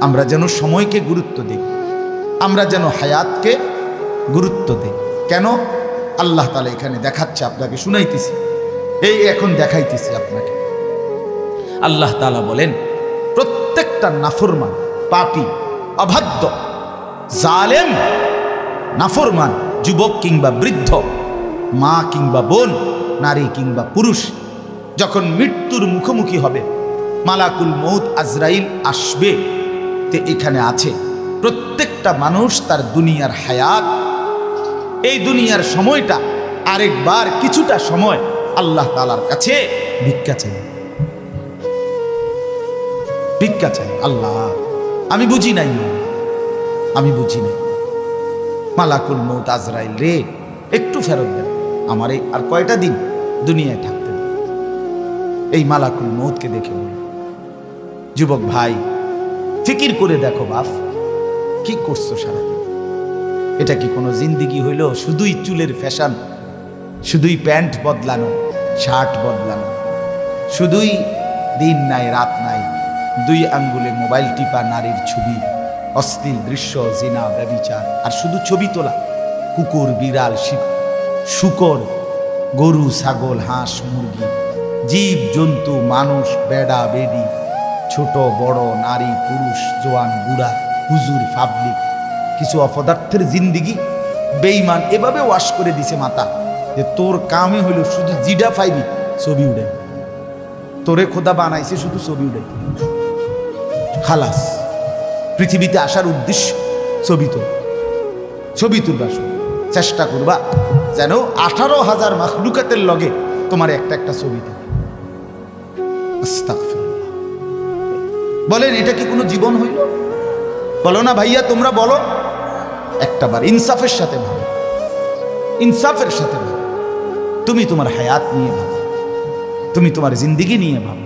আমরা যেন সময়কে গুরুত্ব দিই, আমরা যেন হায়াতকে গুরুত্ব দিই। কেন? আল্লাহ তাআলা এখানে দেখাচ্ছে, আপনাকে শুনাইতেছি, এই এখন দেখাইতেছি আপনাকে। আল্লাহ তাআলা বলেন, প্রত্যেকটা নাফরমান, পাপী, অবাধ্য, জালেম, নাফরমান যুবক কিংবা বৃদ্ধ, মা কিংবা বোন, নারী কিংবা পুরুষ যখন মৃত্যুর মুখোমুখি হবে, মালাকুল মউত আজরাইল আসবে, তে এখানে আছে প্রত্যেকটা মানুষ তার দুনিয়ার হায়াত, এই দুনিয়ার সময়টা আরেকবার কিছুটা সময় আল্লাহ তাআলার কাছে ভিক্ষা চাই, ভিক্ষা চাই। আল্লাহ আমি বুঝি নাই, আমি বুঝি নাই, মালাকুল মউত আজরাইল রে একটু ফেরত দেন, আমারে আর কয়টা দিন দুনিয়ায় থাকতে দেন। এই মালাকুল মউতকে দেখে বলি, যুবক ভাই ফিকির করে দেখো বাপ, কি করছো সারাদিন? এটা কি কোনো জিন্দিগি হইল? শুধুই চুলের ফ্যাশন, শুধুই প্যান্ট বদলানো, শার্ট বদলানো, শুধুই দিন নাই রাত নাই, দুই আঙ্গুলে মোবাইল টিপা, নারীর ছবি, অশ্লীল দৃশ্য, জিনা, ব্যভিচার, আর শুধু ছবি তোলা। কুকুর, বিড়াল, শূকর, গরু, ছাগল, হাঁস, মুরগি, জীব জন্তু, মানুষ, বেড়া বেড়ি, ছোট বড়, নারী পুরুষ, জোয়ান বুড়া, হুজুর, পাবলিক, কিছু অপদার্থের জিন্দিগি বেঈমান এভাবে ওয়াশ করে দিছে মাথা, যে তোর কামে হইল শুধু জিডা পাইবি ছবি উড়ে, তোরে খোদা বানাইছে শুধু ছবি উড়ে, খালাস। পৃথিবীতে আসার উদ্দেশ্য ছবি তোল, ছবি তুলবা, চেষ্টা করবা যেন 18,000 মাখলুকাতের লগে তোমার একটা একটা ছবি থাকে। আস্তাগফিরুল্লাহ। বলেন এটা কি কোনো জীবন হইল? বলো না ভাইয়া, তোমরা বলো একটাবার, ইনসাফের সাথে ভাবো, ইনসাফের সাথে ভাবো। তুমি তোমার হায়াত নিয়ে ভাবো, তুমি তোমার জিন্দিগি নিয়ে ভাবো।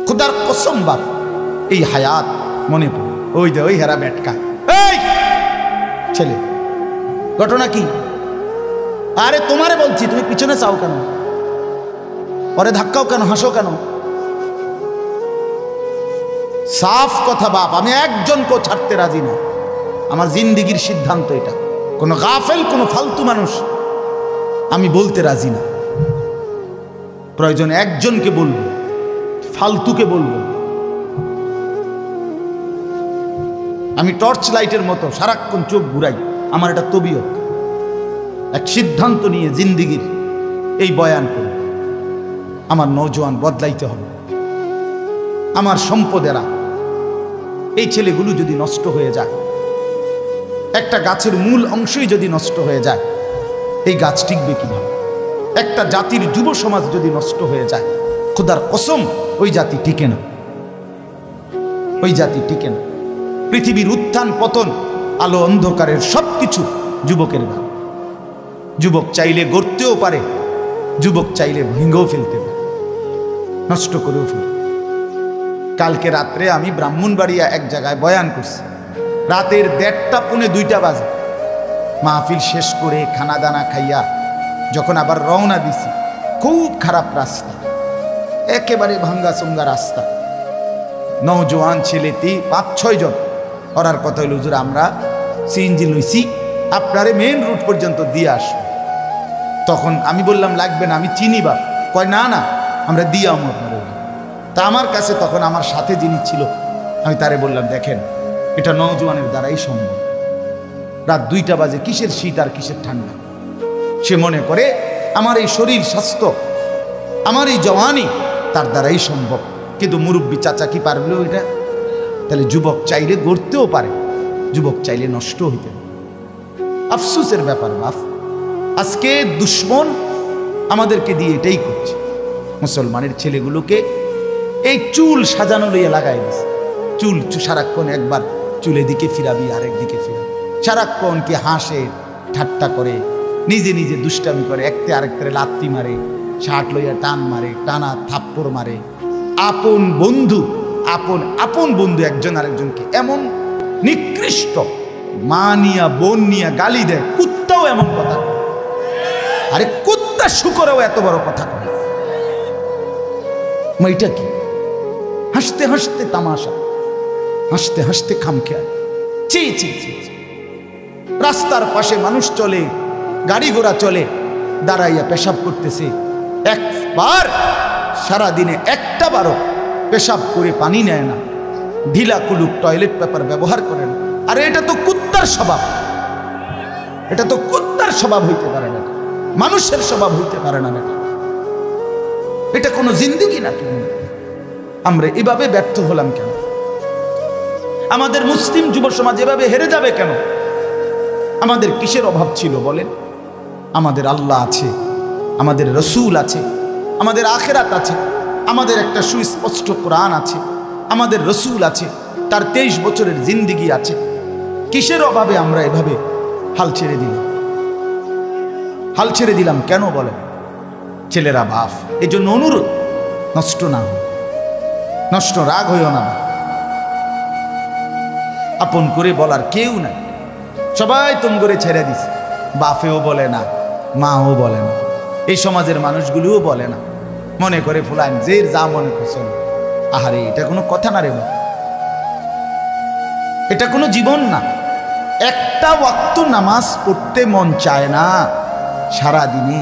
খোদার কসম বাপ, এই হায়াত মনে পড়ে, ওই যে ওই হেরা বেটকা, এই ছেলে, ঘটনা কি? আরে তোমারে বলছি, তুমি পিছনে চাও কেন? পরে ধাক্কাও কেন? হাসো কেন? সাফ কথা বাপ, আমি একজনকেও ছাড়তে রাজি না। আমার জিন্দিগির সিদ্ধান্ত এটা। কোনো গাফেল, কোনো ফালতু মানুষ আমি বলতে রাজি না। প্রয়োজনে একজনকে বলবো, ফালতুকে বলবো। আমি টর্চ লাইটের মতো সারাক্ষণ চোখ ঘুরাই, আমার এটা তবিয়ত। এক সিদ্ধান্ত নিয়ে জিন্দিগির এই বয়ান করি, আমার নওজোয়ান বদলাইতে হবে। আমার সম্পদেরা, এই ছেলেগুলো যদি নষ্ট হয়ে যায়, একটা গাছের মূল অংশই যদি নষ্ট হয়ে যায়, এই গাছ টিকবে কিভাবে? একটা জাতির যুব সমাজ যদি নষ্ট হয়ে যায়, খোদার কসম ওই জাতি টিকে না, ওই জাতি টিকে না। পৃথিবীর উত্থান পতন, আলো অন্ধকারের সবকিছু যুবকের গান। যুবক চাইলে গড়তেও পারে, যুবক চাইলে ভেঙেও ফেলতে পারে, নষ্ট করেও ফেলে। কালকে রাত্রে আমি ব্রাহ্মণবাড়িয়া এক জায়গায় বয়ান করছি, রাতের 1:30 পৌনে 2টা বাজে। মাহফিল শেষ করে খানা দানা খাইয়া যখন আবার রওনা দিছি, খুব খারাপ রাস্তা, একেবারে ভাঙ্গা চঙ্গা রাস্তা। নওজোয়ান ছেলেটি 5-6 জন, ওরার কথা হইল, হুজুর আমরা সিএনজি লইছি, আপনারে মেইন রুট পর্যন্ত দিয়ে আসবো। তখন আমি বললাম লাগবে না, আমি চিনি বাপ। কয় না না, আমরা দিয়ে আমার। তা আমার কাছে তখন আমার সাথে যিনি ছিল, আমি তারে বললাম, দেখেন এটা নওজোয়ানের দ্বারাই সম্ভব। রাত 2টা বাজে, কিসের শীত আর কিসের ঠান্ডা? সে মনে করে আমার এই শরীর স্বাস্থ্য, আমার এই জওয়ানি তার দ্বারাই সম্ভব। কিন্তু মুরব্বী চাচা কি পারবে ওইটা? তাহলে যুবক চাইলে গড়তেও পারে, যুবক চাইলে নষ্ট হইতে পারে। আফসোসের ব্যাপার বাপ, আজকে দুশ্মন আমাদেরকে দিয়ে এটাই করছে। মুসলমানের ছেলেগুলোকে এই চুল সাজানো লইয়া লাগাই দিছে। চুল সারাক্ষণ একবার চুলে দিকে ফিরাবি, আরেক দিকে ফিরাবি, সারাক্ষণ কি হাসে, ঠাট্টা করে, নিজে নিজে দুষ্টামি করে, একতে আরেকতে লাত্তি মারে, শার্ট লইয়া টান মারে, টানা থাপ্পড় মারে। আপন বন্ধু, আপন বন্ধু একজন আরেকজনকে এমন নিকৃষ্ট, মা নিয়া বোন নিয়া গালি দেয়। কুত্তাও এমন কথা, আরে কুত্তা শুকরেও এত বড় কথা কয়। এটা কি? হাসতে হাসতে তামাশা, হাসতে হাসতে খামখেয়াল। ছি ছি ছি। রাস্তার পাশে মানুষ চলে, গাড়ি ঘোড়া চলে, দাঁড়াইয়া পেশাব করতেছে, একবার সারাদিনে একটা বারও পেশাব করে পানি নেয় না, ঢিলা কুলুক টয়লেট পেপার ব্যবহার করে না। আরে এটা তো কুত্তার স্বভাব, এটা তো কুত্তার স্বভাব হইতে পারে না, মানুষের স্বভাব হইতে পারে না। এটা কোনো জিন্দেগি নাকি? আমরা এভাবে ব্যর্থ হলাম কেন? আমাদের মুসলিম যুব সমাজ এভাবে হেরে যাবে কেন? আমাদের কিসের অভাব ছিল বলেন? আমাদের আল্লাহ আছে, আমাদের রসুল আছে, আমাদের আখেরাত আছে, আমাদের একটা সুস্পষ্ট কোরআন আছে, আমাদের রসুল আছে, তার 23 বছরের জিন্দেগি আছে। কিসের অভাবে আমরা এভাবে হাল ছেড়ে দিলাম? হাল ছেড়ে দিলাম কেন বলেন? ছেলেরা বাপ, এই জন্য অনুরোধ, নষ্ট না হয়, নষ্ট রাগ হইও না। আপন করে বলার কেউ নাই, সবাই তুম করে ছেড়ে দিছে। বাপেও বলে না, মাও বলে না, এই সমাজের মানুষগুলোও বলে না, মনে করে ফুলান যে যা মনে করছেন। আহারে, এটা কোনো কথা না রে, এটা কোনো জীবন না। একটা ওয়াক্ত নামাজ পড়তে মন চায় না সারা দিনে,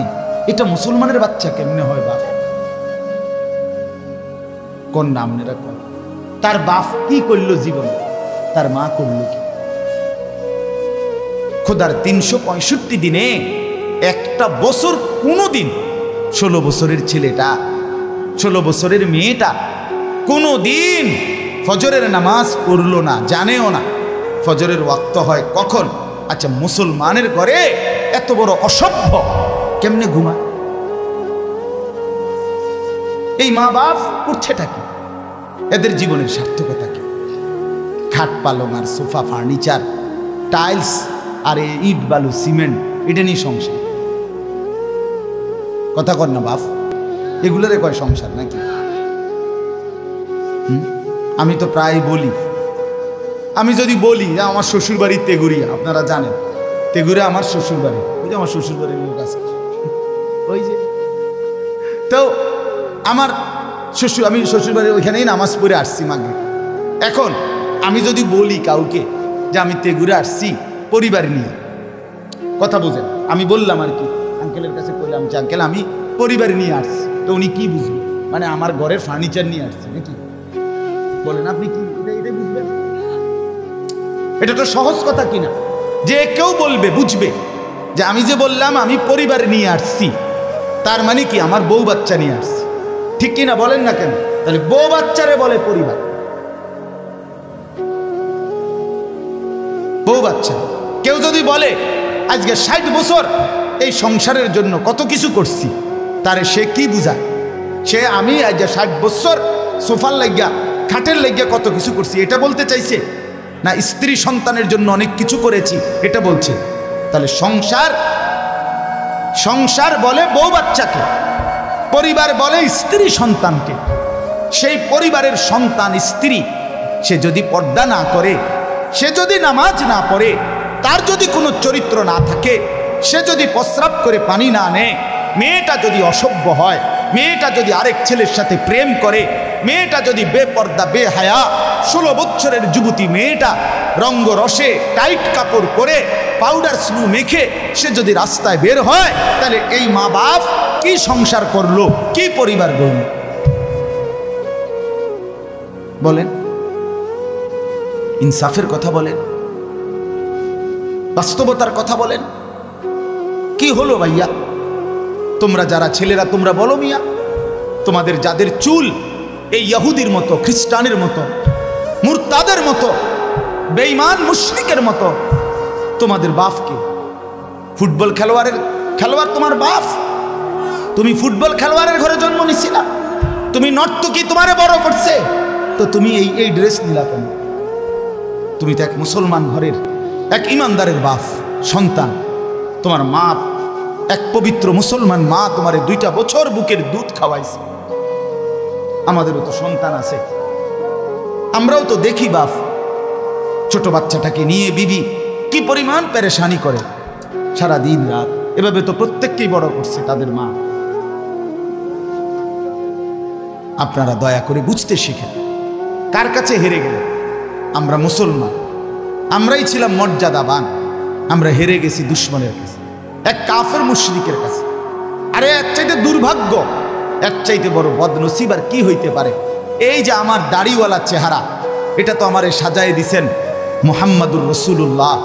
এটা মুসলমানের বাচ্চা কেমনে হয়? বাপ কোন নাম নেরা কোন? তার বাপ কি করলো জীবনে? তার মা করলো কি? খোদার 365 দিনে একটা বছর কোনো দিন 16 বছরের ছেলেটা, 16 বছরের মেয়েটা কোনো দিন ফজরের নামাজ পড়লো না, জানেও না ফজরের ওয়াক্ত হয় কখন। আচ্ছা, মুসলমানের ঘরে এত বড় অসভ্য কেমনে ঘুমায়? এই মা বাপ করছেটা কি? এদের জীবনের সার্থকতা কি? খাট পালং আর সোফা ফার্নিচার টাইলস আর ইট বালু সিমেন্ট, এটা নিয়ে সংসার। কথা কর না বাপ, এগুলোরে কয় সংসার নাকি? আমি তো প্রায় বলি, আমি যদি বলি যে আমার শ্বশুর বাড়ি তেগুরিয়া, আপনারা জানেন তেগুরিয়া আমার শ্বশুর বাড়ি, ওই যে আমার শ্বশুর বাড়ির লোক আছে ওই যে, তো আমার শ্বশুর, আমি শ্বশুর বাড়ির ওইখানেই নামাজ পড়ে আসছি মাগরিব। এখন আমি যদি বলি কাউকে যে আমি তেগুরে আসছি পরিবার নিয়ে, কথা বোঝেন, আমি বললাম আর কি, আঙ্কেলের কাছে বললাম যে আঙ্কেল আমি পরিবার নিয়ে আসছি, তো উনি কি বুঝবে? মানে আমার ঘরের ফার্নিচার নিয়ে আসছি নাকি? বলেন আপনি কি এটা বুঝবেন? এটা তো সহজ কথা কিনা? যে কেউ বলবে, বুঝবে যে আমি যে বললাম আমি পরিবার নিয়ে আসছি, তার মানে কি আমার বউ বাচ্চা নিয়ে আসছি, ঠিক কিনা বলেন না কেন? তাহলে বউ বাচ্চারে বলে পরিবার, বউ বাচ্চা। কেউ যদি বলে আজকে 60 বছর এই সংসারের জন্য কত কিছু করছি, তারে সে কি বুঝায়? সে আমি আজ 60 বছর সোফার লাগিয়া খাটের লাগিয়া কত কিছু করছি এটা বলতে চাইছে, না স্ত্রী সন্তানের জন্য অনেক কিছু করেছি এটা বলছে? তাহলে সংসার, সংসার বলে বউ বাচ্চাকে, পরিবার বলে স্ত্রী সন্তানকে। সেই পরিবারের সন্তান স্ত্রী, সে যদি পর্দা না করে, সে যদি নামাজ না পড়ে, তার যদি কোনো চরিত্র না থাকে, সে যদি প্রস্রাব করে পানি না নেয়, মেয়েটা যদি অসভ্য হয়, মেয়েটা যদি আরেক ছেলের সাথে প্রেম করে, মেয়েটা যদি বেপর্দা বেহায়া 16 বছরের যুবতী মেয়েটা রঙ্গ রসে টাইট কাপড় পরে পাউডার স্লু মেখে সে যদি রাস্তায় বের হয়, তাহলে এই মা বাপ কি সংসার করলো, কি পরিবার গড়ল? বলেন, ইনসাফের কথা বলেন, বাস্তবতার কথা বলেন। কি হলো ভাইয়া? তোমরা যারা ছেলেরা তোমরা বলো মিয়া, তোমাদের যাদের চুল এই ইহুদির মতো, খ্রিস্টানের মতো, মুরতাদের মতো, বেঈমান মুশরিকের মতো, তোমাদের বাপকে ফুটবল খেলোয়াড় তোমার বাপ? তুমি ফুটবল খেলোয়াড়ের ঘরে জন্ম নিছিলা? তুমি নর্তকী তোমারে বড় করছে, তো তুমি এই ড্রেস নিলা কেন? তুমি তো এক মুসলমান ঘরের এক ইমানদারের বাপ সন্তান, তোমার মা এক পবিত্র মুসলমান মা তোমারে 2টা বছর বুকের দুধ খাওয়াইছে। আমাদেরও তো সন্তান আছে, আমরাও তো দেখি বাপ ছোট বাচ্চাটাকে নিয়ে বিবি কি পরিমাণ পেরেশানি করে সারা দিন রাত, এভাবে তো প্রত্যেককেই বড় করছে তাদের মা। আপনারা দয়া করে বুঝতে শিখেন, কার কাছে হেরে গেলেন? আমরা মুসলমান, আমরাই ছিলাম মর্যাদাবান, আমরা হেরে গেছি দুশ্মনের কাছে, এক কাফের মুশরিকের কাছে। আরে এর চাইতে দুর্ভাগ্য, এর চাইতে বড় বদনসিব আর কি হইতে পারে? এই যে আমার দাড়িওয়ালা চেহারা, এটা তো আমারে সাজায় দিছেন মুহাম্মাদুর রাসূলুল্লাহ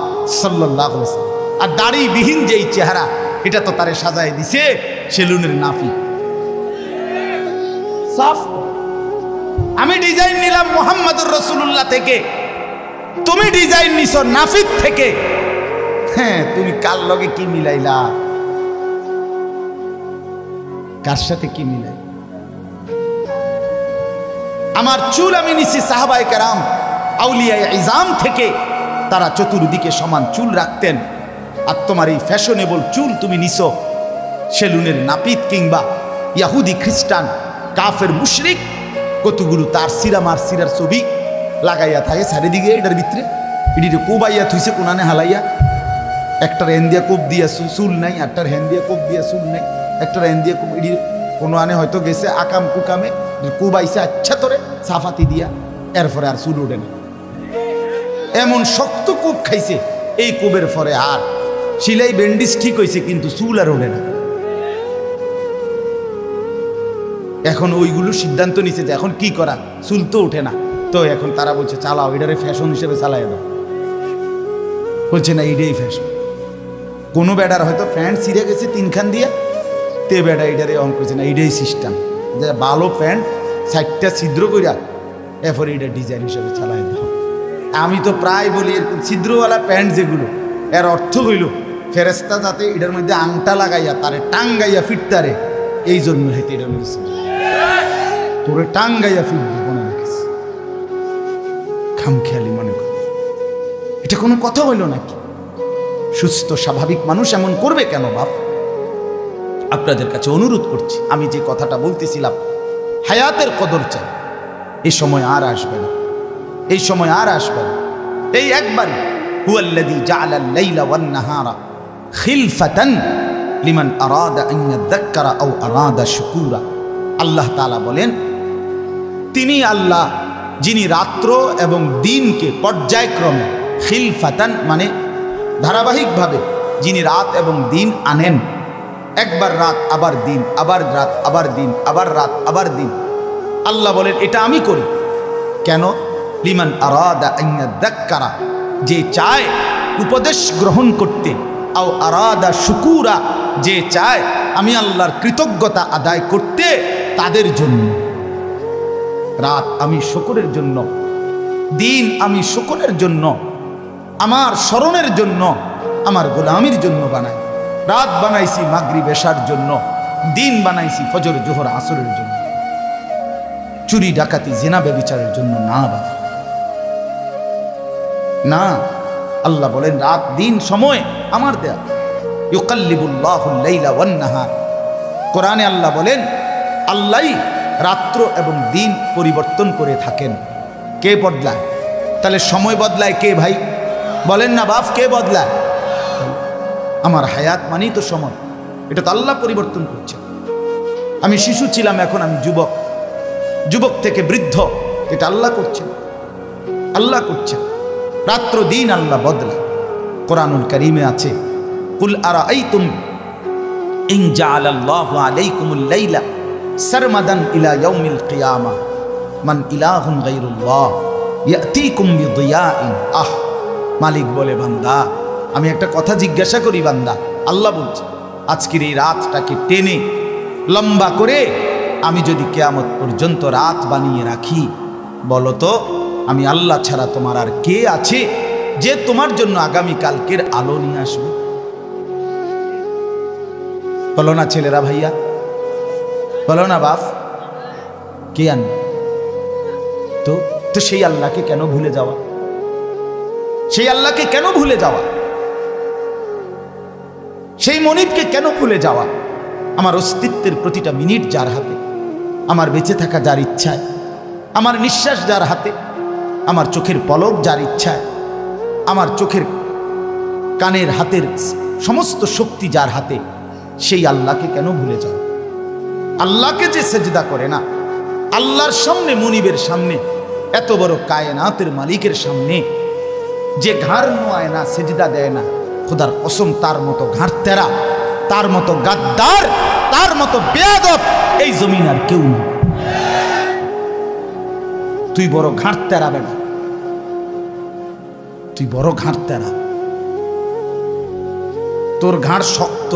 সাল্লাল্লাহু আলাইহি ওয়াসাল্লাম। আর দাড়িবিহীন যেই চেহারা, এটা তো তারে সাজায় দিছে সেলুনের নাফি। সাফ আমি ডিজাইন নিলাম মুহাম্মাদুর রাসূলুল্লাহ থেকে, তুমি ডিজাইন নিছো নাফিক থেকে। হ্যাঁ, তুমি কার লগে কি মিলাইলা, কার সাথে কি মিলাই? আমার চুল আমি নিছি সাহাবায়ে কেরাম আউলিয়ায়ে ইজাম থেকে, তারা চতুর্দিকে সমান চুল রাখতেন। আর তোমার এই ফ্যাশনেবল চুল তুমি নিছো সেলুনের নাপিত কিংবা ইয়াহুদি খ্রিস্টান কাফের মুশরিক, কতগুলো তার সিরামার সিরার ছবি লাগাইয়া থাকে চারিদিকে। এটার ভিতরে এটিতে কোবাইয়া থুইছে কোনানে হালাইয়া, একটার হেন দিয়া কোপ দিয়া চুল নাই, একটার হেন দিয়া কোপ দিয়া চুল নাই, একটার হেন দিয়া কোপ, এটি কোনো আনে হয়তো গেছে আকাম কুকামে কোবাইছে আচ্ছা তোরে সাফাতি দিয়া, এরপরে আর চুল ওঠে না। এমন শক্ত কোপ খাইছে, এই কোবের পরে আর সিলাই ব্যান্ডিজ ঠিক হয়েছে কিন্তু চুল আর ওঠে না। এখন ওইগুলো সিদ্ধান্ত নিছে যে এখন কি করা, চুল তো ওঠে না, তো এখন তারা বলছে চালাও এটারে ফ্যাশন হিসেবে চালাই দাও। বলছে না এইটাই ফ্যাশন। কোনো বেডার হয়তো প্যান্ট ছিঁড়ে গেছে তিনখান দিয়া, তে বেডা এটারে অন করছে না এইটাই সিস্টেম, যে ভালো প্যান্ট 60টা ছিদ্র কইরা এরপরে এটা ডিজাইন হিসেবে চালাই দাও। আমি তো প্রায় বলি এরকম ছিদ্রওয়ালা প্যান্ট যেগুলো, এর অর্থ হইল ফেরেস্তা যাতে এটার মধ্যে আংটা লাগাইয়া তারে টাঙ্গাইয়া ফিরতারে, এই জন্য হয়তো এটার মধ্যে তোরে টাঙ্গাইয়া ফিরবে মনে রাখিস, খামখেয়ালি মনে কর। এটা কোনো কথা হইল নাকি? সুস্থ স্বাভাবিক মানুষ এমন করবে কেন বাপ? আপনাদের কাছে অনুরোধ করছি, আমি যে কথাটা বলতেছিলাম হায়াতের কদর চাই, এই সময় আর আসবে না, এই সময় আর আসবে না। এই একবারই হুয়াল্লাযী জাআলাল লাইলা ওয়ান নাহারা খিলফাতান লিমান আরাদা আন ইয়াযাক্কারা আও আরাদা শুকুরা। আল্লাহ তাআলা বলেন, তিনি আল্লাহ যিনি রাত্র এবং দিনকে পর্যায়ক্রমে, খিলফাতান মানে ধারাবাহিকভাবে যিনি রাত এবং দিন আনেন, একবার রাত আবার দিন, আবার রাত আবার দিন, আবার রাত আবার দিন। আল্লাহ বলেন এটা আমি করি কেন? লিমান আরাদা আন ইয়াযাক্কারা, যে চায় উপদেশ গ্রহণ করতে, আও আরাদা শুকুরা, যে চায় আমি আল্লাহর কৃতজ্ঞতা আদায় করতে, তাদের জন্য। রাত আমি শুকরের জন্য, দিন আমি শুকরের জন্য, আমার স্মরণের জন্য, আমার গোলামির জন্য বানাই। রাত বানাইছি মাগরিব এশার জন্য, দিন বানাইছি ফজর জোহর আসরের জন্য, চুরি ডাকাতি জিনা ব্যভিচারের জন্য না বাবা, না। আল্লাহ বলেন রাত দিন সময় আমার দেয়া। ইউকাল্লিবুল্লাহুল লাইলা ওয়ান নাহার, কোরআনে আল্লাহ বলেন আল্লাহই রাত্র এবং দিন পরিবর্তন করে থাকেন। কে বদলায়? তাহলে সময় বদলায় কে ভাই? বলেন না বাপ, কে বদলায়? আমার হায়াত মানেই তো সময়, এটা তো আল্লাহ পরিবর্তন করছে। আমি শিশু ছিলাম, এখন আমি যুবক, যুবক থেকে বৃদ্ধ, এটা আল্লাহ করছেন, আল্লাহ করছেন। রাত্র দিন আল্লাহ বদলা। কোরআনুল কারীমে আছে, কুল আরাআইতুম ইন জাআলাল্লাহু আলাইকুমুল লাইলা সারমাদান ইলা ইয়াউমিল কিয়ামাহ মান ইলাহুন গায়রুল্লাহ ইয়াতিকুম বিদিয়াইন। আহ, মালিক বলে বান্দা আমি একটা কথা জিজ্ঞাসা করি বান্দা, আল্লাহ বলছে আজকের এই রাতটাকে টেনে লম্বা করে আমি যদি কিয়ামত পর্যন্ত রাত বানিয়ে রাখি, বলো তো আমি আল্লাহ ছাড়া তোমার আর কে আছে যে তোমার জন্য আগামী কালকের আলো নিয়ে আসবে? বলো না ছেলেরা, ভাইয়া বলো না বাপ, কে আনবে? তো সেই আল্লাহকে কেন ভুলে যাওয়া? সেই আল্লাহকে কেন ভুলে যাওয়া? সেই মনিবকে কেন ভুলে যাওয়া? আমার অস্তিত্বের প্রতিটা মিনিট যার হাতে, আমার বেঁচে থাকা যার ইচ্ছায়, আমার নিঃশ্বাস যার হাতে, আমার চোখের পলক যার ইচ্ছায়, আমার চোখের কানের হাতের সমস্ত শক্তি যার হাতে, সেই আল্লাহকে কেন ভুলে যাও? আল্লাহকে যে সেজদা করে না, আল্লাহর সামনে মনিবের সামনে এত বড় কায়নাতের মালিকের সামনে যে ঘাড় নোয়ায় না, সেজদা দেয় না, খোদার কসম তার মতো ঘাড় তেরা, তার মতো গাদ্দার, তার মতো বেয়াদব এই জমিন আর কেউ নেই। তুই বড় ঘাড় তেরা বেটা, তুই বড় ঘাড় তেরা, তোর ঘাড় শক্ত,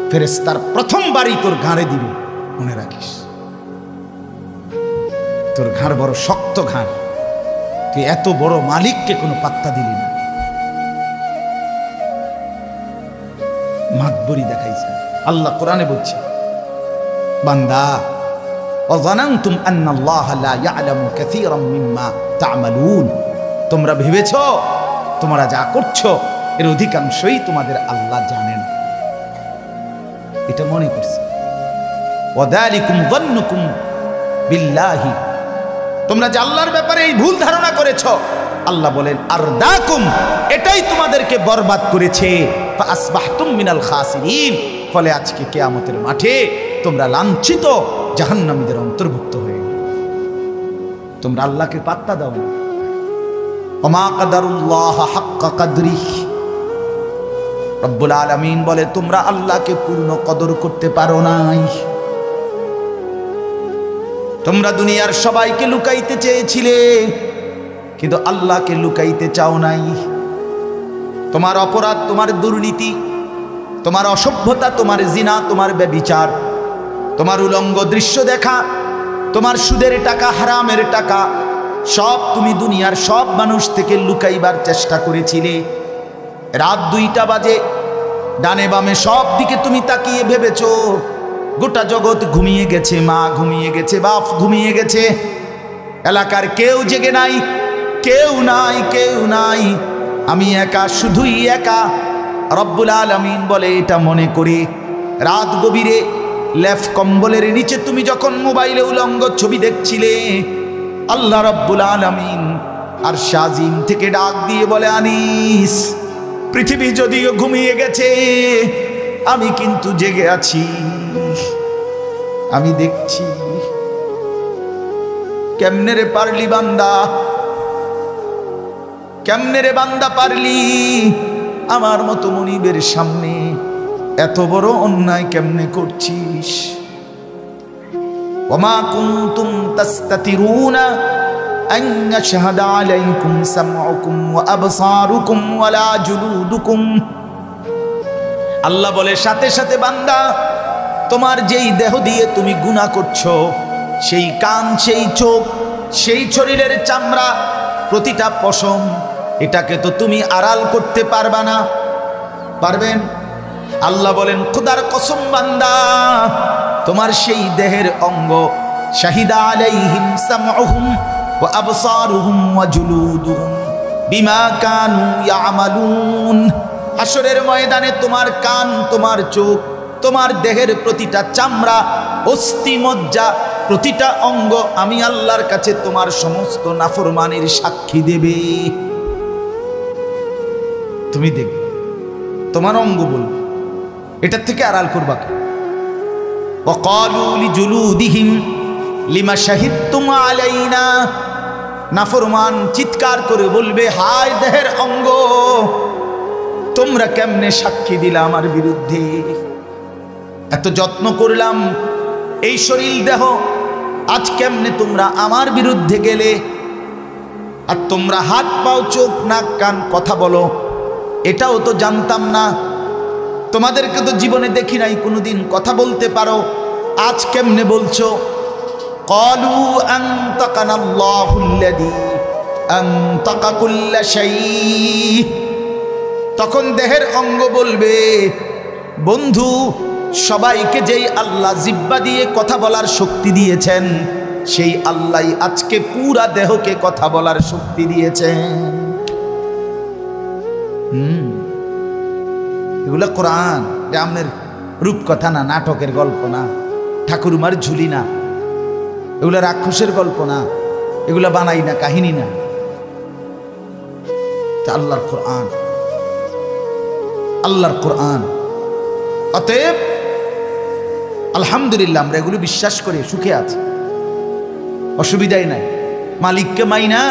ফেরেশতার প্রথমবারই তোর ঘাড়ে দিবে, মনে রাখিস। তোর ঘাড় বড় শক্ত ঘাড়, তুই এত বড় মালিককে কোনো পাত্তা দিলি না, মাতবরি দেখাইছে। আল্লাহ কোরআনে বলছে, বান্দা ওয়াযানানতুম আন্নাল্লাহা লা ইয়ালামু কাসীরাম মিম্মা তা'মালুন, তোমরা ভেবেছো তোমরা যা করছো এর অধিকাংশই তোমাদের আল্লাহ জানেন, এটা মনে করছে। ওয়াযালিকুম যান্নুকুম বিল্লাহি, তোমরা যে আল্লাহর ব্যাপারে এই ভুল ধারণা করেছো, আল্লাহ বলেন আরদাকুম, এটাই তোমাদেরকে বরবাদ করেছে। ফাসবাহতুম মিনাল খাসিরিন, ফলে আজকে কিয়ামতের মাঠে তোমরা লাঞ্ছিত জাহান্নামীদের অন্তর্ভুক্ত হয়ে গেলে। তোমরা আল্লাহকে পাত্তা দাও না। ওমা কাদারুল্লাহ হাক্কা কদরিহি, রব্বুল আলামিন বলে তোমরা আল্লাহকে পূর্ণ কদর করতে পারো নাই। তোমরা দুনিয়ার সবাইকে লুকাইতে চেয়েছিলে, কিন্তু আল্লাহকে লুকাইতে চাও নাই। তোমার অপরাধ, তোমার দুর্নীতি, তোমার অসভ্যতা, তোমার জিনা, তোমার ব্যভিচার, তোমার উলঙ্গ দৃশ্য দেখা, তোমার সুদের টাকা, হারামের টাকা, সব তুমি দুনিয়ার সব মানুষ থেকে লুকাইবার চেষ্টা করেছিলে। রাত 2টা বাজে, ডানে বামে সব দিকে তুমি তাকিয়ে ভেবেছো গোটা জগৎ ঘুমিয়ে গেছে, মা ঘুমিয়ে গেছে, বাপ ঘুমিয়ে গেছে, এলাকার কেউ জেগে নাই, কেউ নাই, কেউ নাই, আমি একা, শুধুই একা। রব্বুল আলামিন বলে এটা মনে করে রাত গভীরে লেফ কম্বলের নিচে তুমি যখন মোবাইলে উলঙ্গ ছবি দেখছিলে, আল্লাহ রব্বুল আলামিন আরশ আজিম থেকে ডাক দিয়ে বলে, আনিস, পৃথিবী যদিও ঘুমিয়ে গেছে, আমি কিন্তু জেগে আছি, আমি দেখছি। কেমনে রে পারলি বান্দা, কেমনে রে বান্দা পারলি আমার মতো মনিবের সামনে এত বড় অন্যায় কেমনে করছিস? ওমা কুনতুম তাস্তাতিরুনা আন ইয়াশহাদা আলাইকুম সামউকুম ওয়া আবসারুকুম ওয়ালা জুলুদুকুম। আল্লাহ বলে সাথে সাথে বান্দা, তোমার যেই দেহ দিয়ে তুমি গুনাহ করছো, সেই কান, সেই চোখ, সেই শরীরের চামড়া, প্রতিটা পশম, এটাকে তো তুমি আড়াল করতে পারবা না। পারবেন? আল্লাহ বলেন খোদার কসম বান্দা, তোমার সেই দেহের অঙ্গ, শাহিদা আলাইহিম সামউহুম ওয়া আবসারুহুম ওয়া জুলুদুহুম বিমা কানু ইয়ামালুন। হাশরের ময়দানে তোমার কান, তোমার চোখ, তোমার দেহের প্রতিটা চামড়া, অস্থি, মজ্জা, প্রতিটা অঙ্গ আমি আল্লাহর কাছে তোমার সমস্ত নাফরমানির সাক্ষী দেবে। তুমি দেখবে, তোমার অঙ্গ বলবে, এটার থেকে আড়াল করবা কে? ওয়াকালু লিজুলুদিহিম লিমা শাহিদতুম আলাইনা। নাফরমান চিৎকার করে বলবে, হায় দেহের অঙ্গ, তোমরা কেমনে সাক্ষী দিলা আমার বিরুদ্ধে? এত যত্ন করলাম এই শরীর দেহ, আজ কেমনে তোমরা আমার বিরুদ্ধে গেলে? আর তোমরা হাত পাও, চোখ, নাক, কান, কথা বলো, এটাও তো জানতাম না। তোমাদেরকে তো জীবনে দেখি নাই কোনোদিন কথা বলতে পারো, আজ কেমনে বলছো? ক্বালু আনতাকানাল্লাহুল্লাযী আনতাকা কুল্লা শাই। তখন দেহের অঙ্গ বলবে, বন্ধু, সবাইকে যেই আল্লাহ জিহ্বা দিয়ে কথা বলার শক্তি দিয়েছেন, সেই আল্লাহ আজকে পুরা দেহকে কথা বলার শক্তি দিয়েছেন। এগুলা কোরআন, আমাদের রূপকথা না, নাটকের গল্প না, ঠাকুরমার ঝুলি না, এগুলা রাক্ষসের গল্প না, এগুলা বানাই না, কাহিনী না, আল্লাহর কোরআন, আল্লাহর কোরআন। অতএব আলহামদুলিল্লাহ আমরা এগুলো বিশ্বাস করে সুখে আছি, অসুবিধাই নাই। মালিককে মাইনা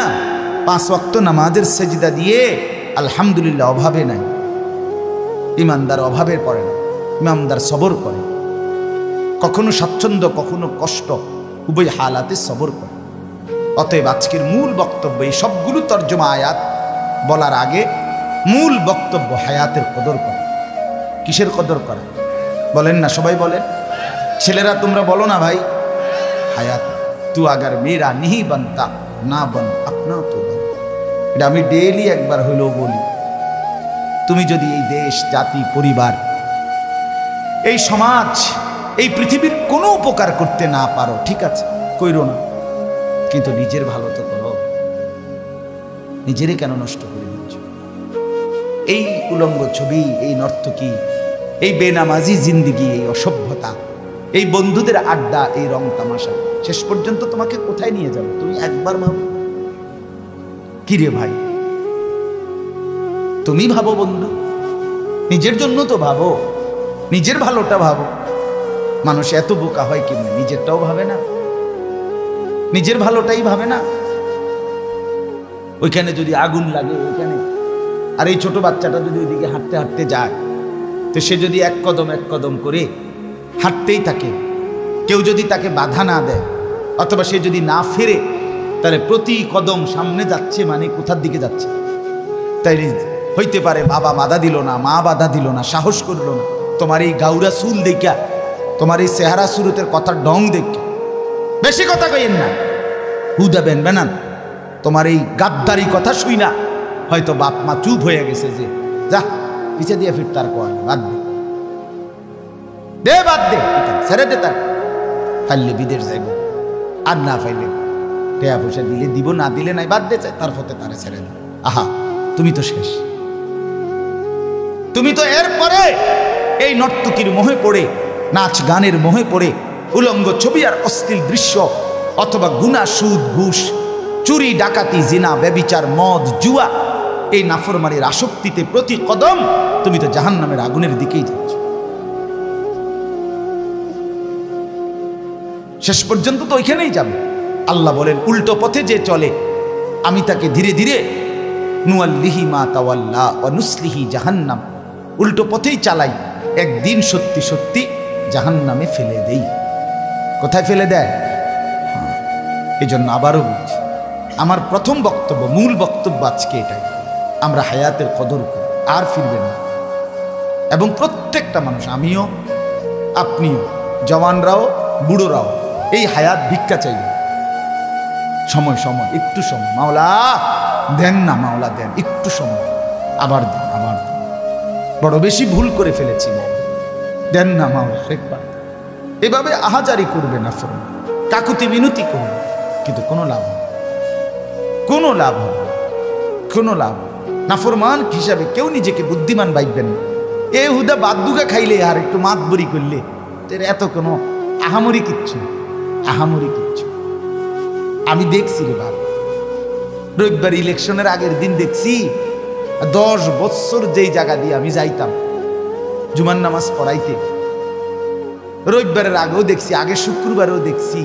5 ওয়াক্ত নামাজের সেজদা দিয়ে আলহামদুলিল্লাহ অভাবে নাই। ইমানদার অভাবে পড়ে না, ইমানদার সবর করে, কখনো স্বাচ্ছন্দ্য কখনো কষ্ট, উভয় হালাতে সবর করে। অতএব আজকের মূল বক্তব্য, এই সবগুলো তর্জমা আয়াত বলার আগে মূল বক্তব্য হায়াতের কদর করা। কিসের কদর করা বলেন না, সবাই বলেন। ছেলেরা তোমরা বলো না ভাই, হায়াত তু আগার মেয়েরা নিহি বানতা না বন আপনা তো বন। এটা আমি ডেইলি একবার হইলেও বলি। তুমি যদি এই দেশ, জাতি, পরিবার, এই সমাজ, এই পৃথিবীর কোনো উপকার করতে না পারো, ঠিক আছে, কইরো না, কিন্তু নিজের ভালো তো করো। নিজেরে কেন নষ্ট করে দিচ্ছ? এই উলঙ্গ ছবি, এই নর্তকী, এই বেনামাজি জিন্দিগি, এই অসভ্যতা, এই বন্ধুদের আড্ডা, এই রং তামাশা শেষ পর্যন্ত তোমাকে কোথায় নিয়ে যাবে? তুমি একবার ভাবো। কিরে ভাই, তুমি ভাবো বন্ধু, নিজের জন্য তো ভাবো, নিজের ভালোটা ভাবো। মানুষ এত বোকা হয় কিনা, নিজেরটাও ভাবে না, নিজের ভালোটাই ভাবে না। ওইখানে যদি আগুন লাগে ওইখানে, আর এই ছোট বাচ্চাটা যদি ওইদিকে হাঁটতে হাঁটতে যায়, তো সে যদি এক কদম করে হাঁটতেই থাকে, কেউ যদি তাকে বাধা না দেয় অথবা সে যদি না ফেরে, তাহলে প্রতি কদম সামনে যাচ্ছে মানে কোথার দিকে যাচ্ছে? তাই হইতে পারে বাবা বাধা দিল না, মা বাধা দিল না, সাহস করলো না, তোমার এই গাউরা চুল দেখা, তোমার এই চেহারা সুরতের কথার ঢং দেখে। বেশি কথা কইেন না, হুদা বেনবে না। তোমার এই গাদ্দারি কথা শুই না হয়তো বাপ মা চুপ হয়ে গেছে, যে যা পিছিয়ে দিয়ে ফির তার কয় বাদ দে, বাদ দে, ছেড়ে দে, তার ফাইলে বিদেশ যাইব, আর না ফাইলে টেয়া পয়সা দিলে দিব, না দিলে নাই, বাদ দে, তার ফতে তারে ছেড়ে দে। আহা, তুমি তো শেষ। তুমি তো এরপরে এই নর্তকীর মোহে পড়ে, নাচ গানের মোহে পড়ে, উলঙ্গ ছবি আর অশ্লীল দৃশ্য অথবা গুনাহ, সুদ, ঘুষ, চুরি, ডাকাতি, জিনা, ব্যভিচার, মদ, জুয়া, এই নাফরমানির আসক্তিতে প্রতি কদম তুমি তো জাহান্নামের আগুনের দিকেই যাচ্ছ। শেষ পর্যন্ত তো ওইখানেই যাবে। আল্লাহ বলেন, উল্টো পথে যে চলে আমি তাকে ধীরে ধীরে নুয়াল্লিহি মা তাওয়াল্লা ওয়া নুসলিহি জাহান্নাম, উল্টো পথেই চালাই, একদিন সত্যি সত্যি জাহান্নামে ফেলে দেই। কোথায় ফেলে দেয়? এই জন্য আবারও বলছি, আমার প্রথম বক্তব্য, মূল বক্তব্য আজকে এটাই, আমরা হায়াতের কদর করি, আর ফিরবে না। এবং প্রত্যেকটা মানুষ, আমিও, আপনিও, জওয়ানরাও, বুড়োরাও এই হায়াত ভিক্ষা চাইবে। সময় সময়, একটু সময়, মাওলা দেন না, মাওলা দেন, একটু সময়, আবার দেন, আবার দেন, বড় বেশি ভুল করে ফেলেছি, দেন না মাওলা একবার। এভাবে আহাজারি করবে না, ফোন কাকুতি মিনতি করবে, কিন্তু কোনো লাভ হবে, কোনো লাভ হবে, কোনো লাভ। নাফরমান হিসাবে কেউ নিজেকে বুদ্ধিমান ভাববেন না। এ হুদা বাদুগা খাইলে আর একটু মাতবরি করলে এত কোনো আহামরি কিচ্ছু, আহামরি কিচ্ছু। আমি দেখছি রে বাবা, রবিবার ইলেকশনের আগের দিন দেখছি 10 বছর যেই জায়গা দিয়ে আমি যাইতাম জুমার নামাজ পড়াইতে, রবিবারের আগেও দেখছি, আগে শুক্রবারেও দেখছি,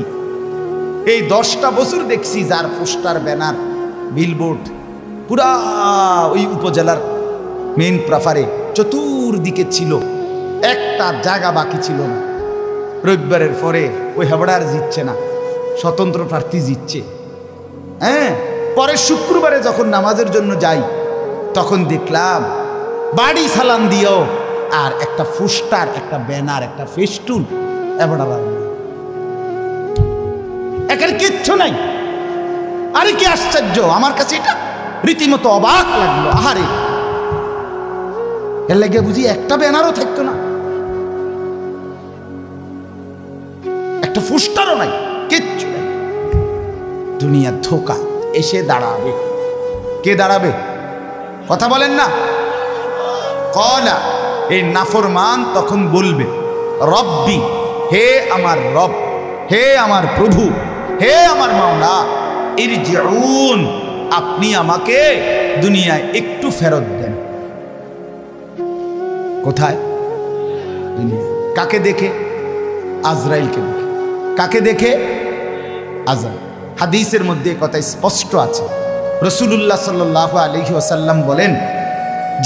এই 10টা বছর দেখছি যার পোস্টার, ব্যানার, বিলবোর্ড পুরা ওই উপজেলার মেইন প্রাফারে চতুর্দিকে ছিল, একটা জায়গা বাকি ছিল না। রবিবারের পরে ওই হেবড়ার জিতছে না, স্বতন্ত্র প্রার্থী জিতছে। হ্যাঁ, পরে শুক্রবারে যখন নামাজের জন্য যাই তখন দেখলাম বাড়ি সালাম দিও আর একটা পোস্টার, একটা ব্যানার, একটা ফেস্টুন, হেবড়ার এখানে কিচ্ছু নাই। আরে কি আশ্চর্য, আমার কাছে এটা রীতিমতো অবাক লাগলো। আহারে, এর লাগে বুঝি একটা ব্যানারও থাকতো না, একটা পোস্টারও নাই, কিচ্ছু নাই। দুনিয়া ধোকা। এসে দাঁড়াবে, কে দাঁড়াবে? কথা বলেন না। কলা, এই নাফরমান তখন বলবে, রব্বি, হে আমার রব, হে আমার প্রভু, হে আমার মাওলা, ইরজিউন, আপনি আমাকে দুনিয়ায় একটু ফেরত দেন। কোথায়? দুনিয়া। কাকে দেখে? আজরাইলকে দেখে। কাকে দেখে? আজরাইল। হাদিসের মধ্যে কথা স্পষ্ট আছে। রাসূলুল্লাহ সাল্লাল্লাহু আলাইহি ওয়াসাল্লাম বলেন,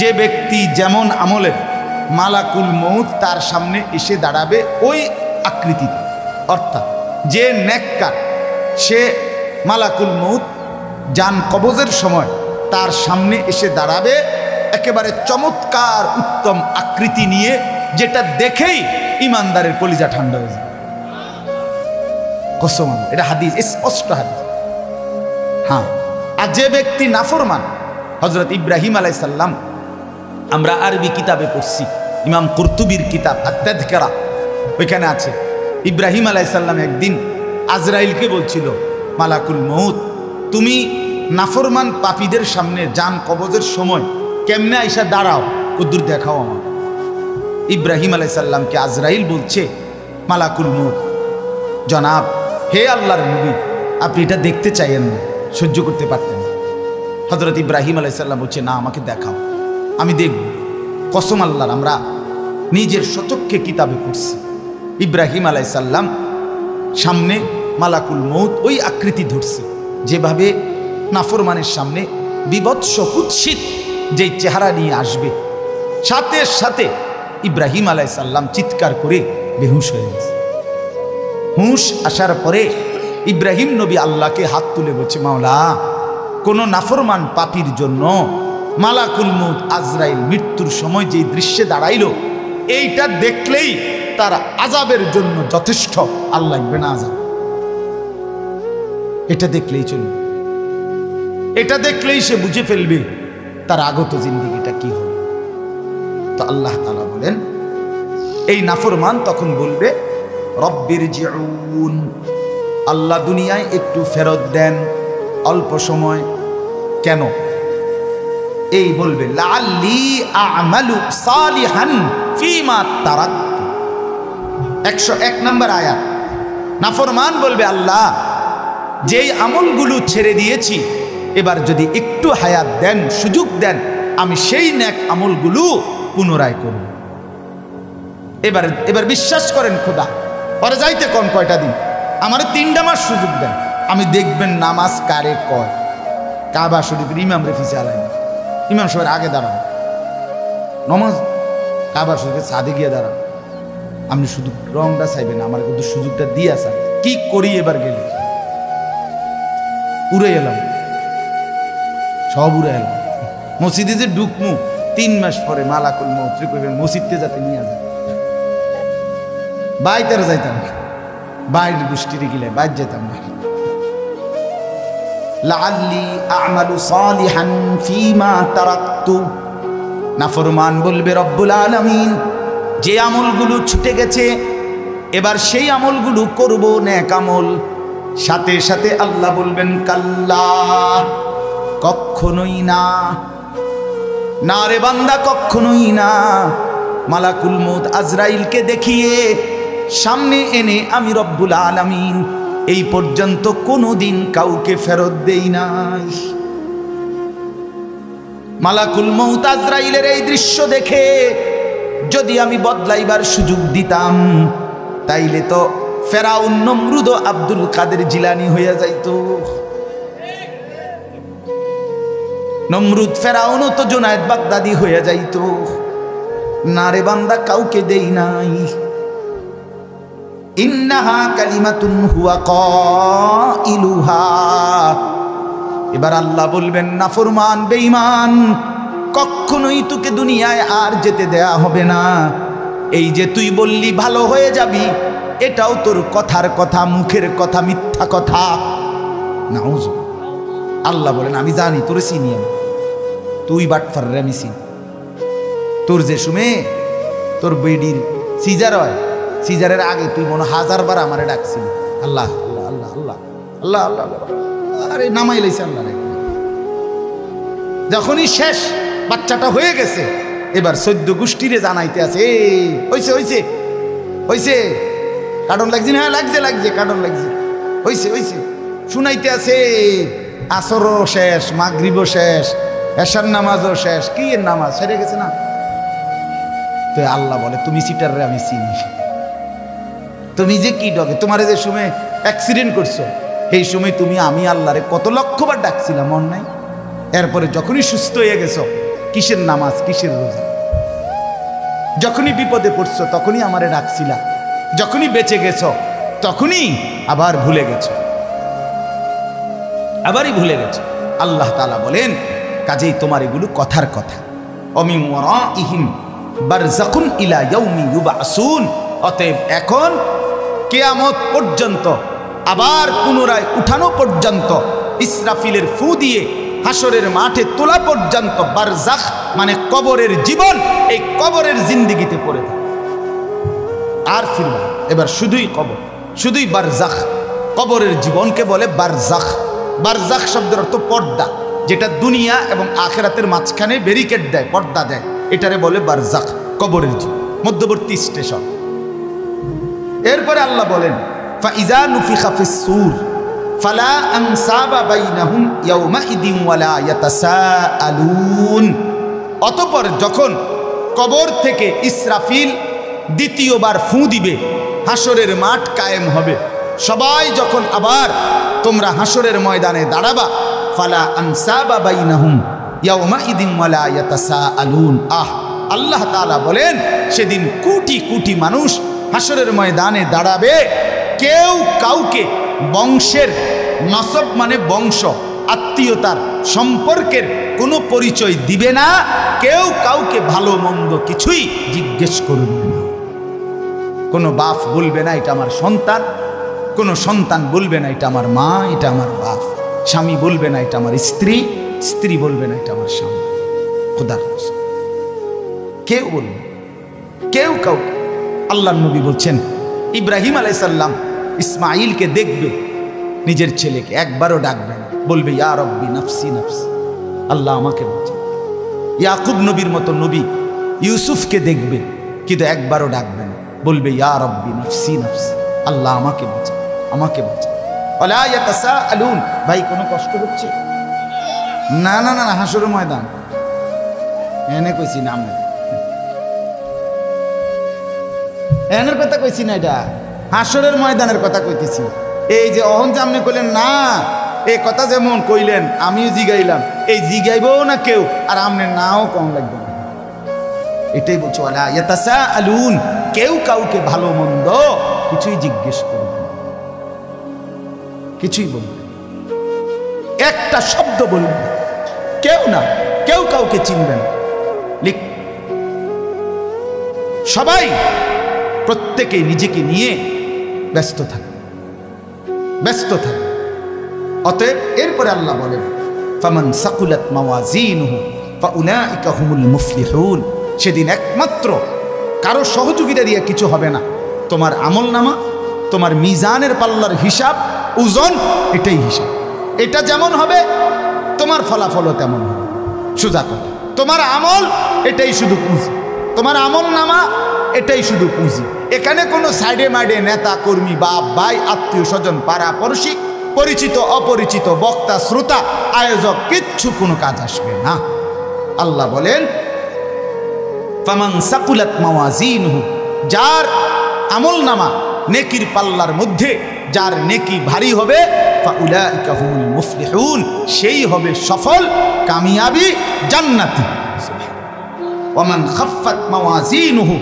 যে ব্যক্তি যেমন আমলের মালাকুল মউত তার সামনে এসে দাঁড়াবে ওই আকৃতিতে, অর্থাৎ যে নেককার সে মালাকুল মউত জান কবজের সময় তার সামনে এসে দাঁড়াবে একেবারে চমৎকার উত্তম আকৃতি নিয়ে, যেটা দেখেই ইমানদারের কলিজা ঠান্ডা হয়ে যায়। কসম, এটা হাদিস, স্পষ্ট হাদিস। হ্যাঁ, আর যে ব্যক্তি নাফরমান, হযরত ইব্রাহিম আলাইহিস সালাম আমরা আরবি কিতাবে পড়ছি, ইমাম কুরতুবির কিতাব আত-তাযকিরা, ওইখানে আছে ইব্রাহিম আলাইহিস সালাম একদিন আজরাইলকে বলছিল, মালাকুল মউত তুমি নাফরমান পাপীদের সামনে জান কবজের সময় কেমনে আইসা দাঁড়াও, কদ্দুর দেখাও আমার। ইব্রাহিম আলাইহিস সালামকে আজরাইল বলছে, মালাকুল মউত, জনাব হে আল্লাহর নবী, আপনি এটা দেখতে চাইেন না, সহ্য করতে পারতেন না। হযরত ইব্রাহিম আলাইহিস সালাম বলছে, না আমাকে দেখাও, আমি দেখব। কসম আল্লাহর, আমরা নিজের সচক্ষে কিতাবে পড়ছি। ইব্রাহিম আলাইহিস সালাম সামনে মালাকুল মউত ওই আকৃতি ধরছে, যেভাবে নাফরমানের সামনে বিভৎস কুৎসিত যেই চেহারা নিয়ে আসবে, সাথে সাথে ইব্রাহিম আলাইহিস সালাম চিৎকার করে বেহুশ হয়ে গেছে। হুঁশ আসার পরে ইব্রাহিম নবী আল্লাহকে হাত তুলে বলছে, মাওলা, কোন নাফরমান পাপীর জন্য মালাকুল মউত আজরাইল মৃত্যুর সময় যেই দৃশ্যে দাঁড়াইল, এইটা দেখলেই তার আযাবের জন্য যথেষ্ট, আর লাগবে না আযাব। এটা দেখলেই চলবে, এটা দেখলেই সে বুঝে ফেলবে তার আগত জিন্দেগিটা কি হবে। তো আল্লাহ তাআলা বলেন, এই নাফরমান তখন বলবে, রব্বিরজিউন, আল্লাহ দুনিয়ায় একটু ফেরত দেন অল্প সময়। কেন? এই বলবে, লাআল্লি আ'মালু সালিহান ফীমা তারাকতু। 101 নম্বর আয়াত। নাফরমান বলবে, আল্লাহ যেই আমলগুলো ছেড়ে দিয়েছি, এবার যদি একটু হায়াত দেন, সুযোগ দেন, আমি সেই নেক আমলগুলো পুনরায় করব। এবার বিশ্বাস করেন খোদা, পরে যাইতে কোন কয়টা দিন, আমার 3টা মাস সুযোগ দেন, আমি দেখবেন নামাজ কারে কয়। কাবা শরীফের ইমাম রেফিসে আলাইন, ইমাম সাহেবের আগে দাঁড়ান, নমাজ কাবা শরীফের সাদে গিয়ে দাঁড়ান, আপনি শুধু রংটা চাইবেন, আমার কিন্তু সুযোগটা দিয়ে আসা। কি করি এবার গেলে, উড়ে এলাম, সব উড়ে এলাম। মসজিদে যে ঢুকমু 3 মাস পরে মালাকুল মউত কইবেন মসজিদে যাতে নিয়ে যায়, বাইরে যাইতাম, বাইরের গোষ্ঠীর গিলে বাইর যেতাম না। লাআল্লি আ'মালু সালিহান ফীমা তারাকতু। নাফরমান বলবে, রব্বুল আলামিন যে আমলগুলো ছুটে গেছে, এবার সেই আমলগুলো করব, নেক আমল। সাথে সাথে আল্লাহ বলবেন, কাল্লা, কখনোই না, না রে বান্দা, কখনোই না। মালাকুল মউত আজরাইলকে দেখিয়ে সামনে এনে আমি রব্বুল আলামিন এই পর্যন্ত কোনোদিন কাউকে ফেরত দেই নাই। মালাকুল মউত আজরাইলের এই দৃশ্য দেখে যদি আমি বদলাইবার সুযোগ দিতাম, তাইলে তো ফেরাউন নমরুদ ও আব্দুল কাদের জিলানী হইয়া যাইতো। নমরুদ ফেরাউনও তো জুনায়েদ বাগদাদি হইয়া যাইতো। না রে বান্দা, কাউকে দেই নাই। ইন্নাহা কালিমাতুন হুয়া কাইলুহা। এবার আল্লাহ বলবেন, নাফরমান বেঈমান, কখনোই তোকে দুনিয়ায় আর যেতে দেয়া হবে না। এই যে তুই বললি ভালো হয়ে যাবি, এটাও তোর কথার কথা, মুখের কথা, মিথ্যা কথা। নাউজু। আল্লাহ বলেন, আমি জানি তোর চিনি, তুই বাটফার আমি চিনি। তোর যে সুমে তোর বেডির সিজার হয়, সিজারের আগে তুই মনে 1000 বার আমারে ডাকছিলি, আল্লাহ আল্লাহ আল্লাহ আল্লাহ আল্লাহ আল্লাহ আল্লাহ, আরে নামাই লাইছে আল্লাহ রে। যখনই শেষ, বাচ্চাটা হয়ে গেছে, এবার 14 গোষ্ঠীরে জানাইতে আছে, হইছে হইছে হইছে, কাটন লাগছে, হ্যাঁ লাগছে লাগছে, কাটন লাগছে, হইছে হইছে, শুনাইতে আছে। আসরও শেষ, মাগরিবও শেষ, এশার নামাজও শেষ। কি এর নামাজ সেরে গেছে না? তো আল্লাহ বলে, তুমি সিটাররে আমি চিনি, তুমি যে কি ডগে, তোমার যে সময় অ্যাক্সিডেন্ট করছো, এই সময় তুমি আমি আল্লাহরে কত লক্ষবার ডাকছিলাম, মন নাই? এরপরে যখনই সুস্থ হয়ে গেছো, কিসের নামাজ, কিসের রোজা? যখনই বিপদে পড়ছো তখনই আমারে ডাকছিলা, যখনই বেঁচে গেছো তখনই আবার ভুলে গেছো, আবারই ভুলে গেছো। আল্লাহ তাআলা বলেন, কাজেই তোমার এগুলো কথার কথা। অমিন ওয়ারাইহিম বারযাকুন ইলা ইয়াউমি ইউবআসুন, অতএব এখন কিয়ামত পর্যন্ত, আবার পুনরায় উঠানো পর্যন্ত, ইসরাফিলের ফু দিয়ে হাসরের মাঠে তোলা পর্যন্ত, বারজাখ মানে কবরের জীবন, এই কবরের জিন্দেগিতে পড়ে থাকে আর ফিরবে। এবার শুধুই কবর, শুধুই বারজাখ, কবরের জীবনকে বলে বারজাখ। বারজাখ শব্দের অর্থ পর্দা, যেটা দুনিয়া এবং আখিরাতের মাঝখানে ব্যারিকেড দেয়, পর্দা দেয়, এটারে বলে বারজাখ, কবরের জীবন, মধ্যবর্তী স্টেশন। এরপরে আল্লাহ বলেন, ফাইজা নুফিখা ফিস সূর ফালা আনসাবা বাইনাহুম ইয়াওমাইদিন ওয়ালা ইয়াতাসাআলুন। অতঃপর যখন কবর থেকে ইসরাফিল দ্বিতীয়বার ফু দিবে, হাসরের মাঠ কায়েম হবে, সবাই যখন আবার তোমরা হাসরের ময়দানে দাঁড়াবা, ফালা আনসাবা বাইনাহুম ইয়াওমাইদিন ওয়ালা ইয়াতাসাআলুন। আল্লাহ তাআলা বলেন, সেদিন কোটি কোটি মানুষ হাসরের ময়দানে দাঁড়াবে, কেউ কাউকে বংশের, নসব মানে বংশ, আত্মীয়তার, সম্পর্কের কোনো পরিচয় দিবে না, কেউ কাউকে ভালো মন্দ কিছুই জিজ্ঞেস করবে না। কোনো বাপ বলবে না এটা আমার সন্তান, কোনো সন্তান বলবে না এটা আমার মা, এটা আমার বাপ, স্বামী বলবে না এটা আমার স্ত্রী, স্ত্রী বলবে না এটা আমার স্বামী। খোদার কসম, কেউ বলবে, কেউ কাউকে। আল্লাহর নবী বলছেন, ইব্রাহিম আলাইহিস সালাম ইসমাঈলকে দেখবে, নিজের ছেলেকে, একবারও ডাকবে না, বলবে ইয়া রব্বি নাফসি নাফসি, আল্লাহ আমাকে বাঁচান। ইয়াকুব নবীর মতো নবী ইউসুফকে দেখবে, কিন্তু একবারও ডাকবে না, বলবে ইয়া রব্বি নাফসি নাফসি, আল্লাহ আমাকে বাঁচান, আমাকে বাঁচান। ওয়ালা ইয়াতাসাআলুন। ভাই কোনো কষ্ট হচ্ছে? না না না, হাসরের ময়দান এনে কইছি না, আমরা এনের কথা কইছি না, এটা হাসরের ময়দানের কথা কইতেছি। এই যে অহন যে আপনি কইলেন না, এই কথা যেমন কইলেন আমিও জিগাইলাম, এই জিগাইবও না কেউ, আর আপনি নাও কম লাগবে না, এটাই বলছো। ওয়ালা ইয়াতাসাআলুন, কেউ কাউকে ভালো মন্দ কিছুই জিজ্ঞেস করবে না, কিছুই বলবে না, একটা শব্দ বলবে না, কেউ না, কেউ কাউকে চিনবে না। লিখ, সবাই প্রত্যেকে নিজেকে নিয়ে ব্যস্ত থাকে, ব্যস্ত থাকে। অতএব এরপরে আল্লাহ বলেন, ফামান সাকুলাত মাওয়াজিনুহু ফাউলাইকা হুমুল মুফলিহুন। সেদিন একমাত্র কারো সহযোগিতা দিয়ে কিছু হবে না, তোমার আমলনামা, তোমার মিজানের পাল্লার হিসাব, ওজন, এটাই হিসাব। এটা যেমন হবে তোমার ফলাফলও তেমন হবে। সোজা কথা, তোমার আমল এটাই শুধু পুঁজি, তোমার আমলনামা এটাই শুধু পুঁজি। এখানে কোনো সাইডে মাইডে নেতা কর্মী, বাপ ভাই, আত্মীয় স্বজন, পাড়া পড়শি, পরিচিত অপরিচিত, বক্তা শ্রোতা, আয়োজক, কিচ্ছু কোনো কাজ আসবে না। আল্লাহ বলেন, ফামান সাকুলাত মাওয়াজিনুহু, যার আমলনামা নেকির পাল্লার মধ্যে যার নেকি ভারী হবে, ফাউলাইকা হুমুল মুফলিহুন, সেই হবে সফল, কামিয়াবি, জান্নাতি। ওয়ামান খাফফাত মাওয়াজিনুহু,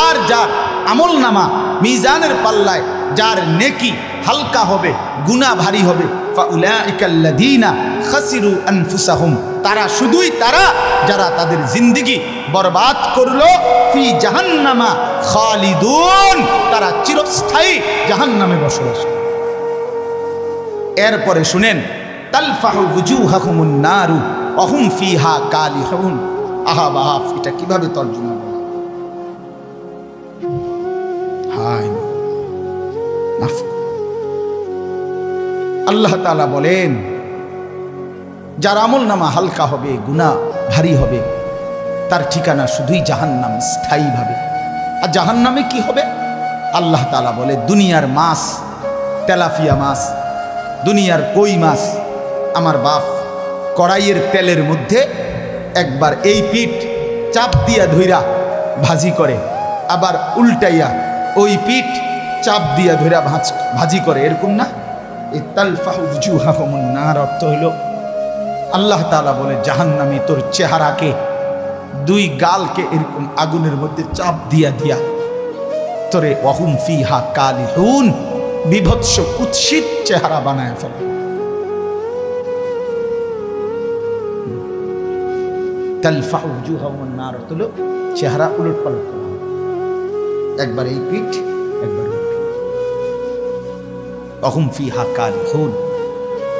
আর যার আমলনামা মিজানের পাল্লায় যার নেকি হালকা হবে, গুনাহ ভারী হবে, ফাউলাইকাল্লাযীনা খাসিরু আনফুসাহুম, তারা শুধুই তারা যারা তাদের জিন্দেগি বরবাদ করলো, ফি জাহান্নামা খালিদুন, তারা চিরস্থায়ী জাহান্নামে বসবাস করে। এরপরে শুনেন, তালফাহু ওয়ুজুহাহুমুন নারু ওয়া হুম ফিহা কালিহুন। আহা বাহাফ, এটা কিভাবে তর্জমা বলে? হায় মাফ। আল্লাহ তাআলা বলেন, যার আমলনামা হালকা হবে, গুনাহ ভারী হবে, তার ঠিকানা শুধুই জাহান্নাম, স্থায়ীভাবে। আর জাহান্নামে কি হবে? আল্লাহ তাআলা বলে, দুনিয়ার মাছ, তেলাপিয়া মাছ, দুনিয়ার কই মাছ, আমার বাপ কড়াইয়ের তেলের মধ্যে একবার এই পিঠ চাপ দিয়া ধইরা ভাজি করে, আবার উল্টাইয়া ওই পিঠ চাপ দিয়া ধইরা ভাজি করে, এরকম না? এই তালফাহু উজুহাহুমুন নার অর্থ হইল আল্লাহ তাআলা বলে জাহান্নামী তোর চেহারাকে দুই গালকে এরকম আগুনের মধ্যে চাপ দিয়া দিয়া তোরে ওয়াহুম ফিহা কালিহুন বিভৎস কুৎসিত চেহারা বানায় ফেলে। তালফাহু উজুহাহুমুন নার অর্থ হলো চেহারা উলট পালট করা, একবার এই পিঠ একবার ওই পিঠ। ওয়াহুম ফিহা কালিহুন,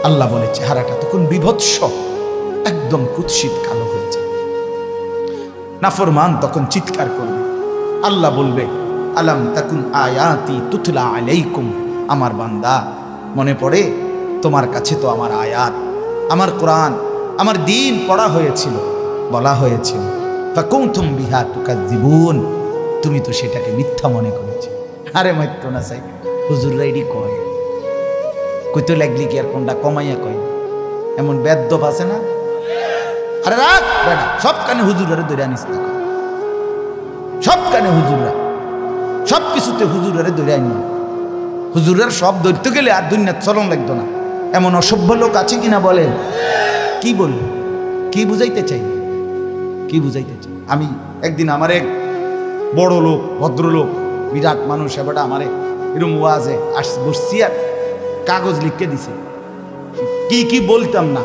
আল্লাহ বলে চেহারাটা তখন বিভৎস একদম কুৎসিত কালো হয়ে যায়। নাফরমান তখন চিৎকার করবে, আল্লাহ বলবে আলাম তাকুন আয়াতি তুতলা আলাইকুম, আমার বান্দা মনে পড়ে তোমার কাছে তো আমার আয়াত, আমার কোরআন, আমার দ্বীন পড়া হয়েছিল, বলা হয়েছিল, ফাকুনতুম বিহা তুকাজ্জিবুন, তুমি তো সেটাকে মিথ্যা মনে করেছো। আরে মাইত্র না চাই হুজুররা এডি কয়, কইতো লাগলি কি আর কোনটা কমাইয়া কয়, এমন বেদ্যপ আছে না? আরে রাখ বেটা, সব কানে হুজুরারে ধরে আনিস না, সব কানে হুজুররা, সব কিছুতে হুজুরারে ধরে আনি। হুজুরের সব ধরতে গেলে আর দুনিয়ার চলন লাগতো না। এমন অসভ্য লোক আছে কিনা বলেন? কি বলবো, কি বুঝাইতে চাই, কি বুঝাইতে চাই? আমি একদিন আমার এক বড় লোক, ভদ্রলোক, বিরাট মানুষ, এবারটা আমারে এরকম ওয়াজে বসছি আর কাগজ লিখে দিছে, কি কি বলতাম না,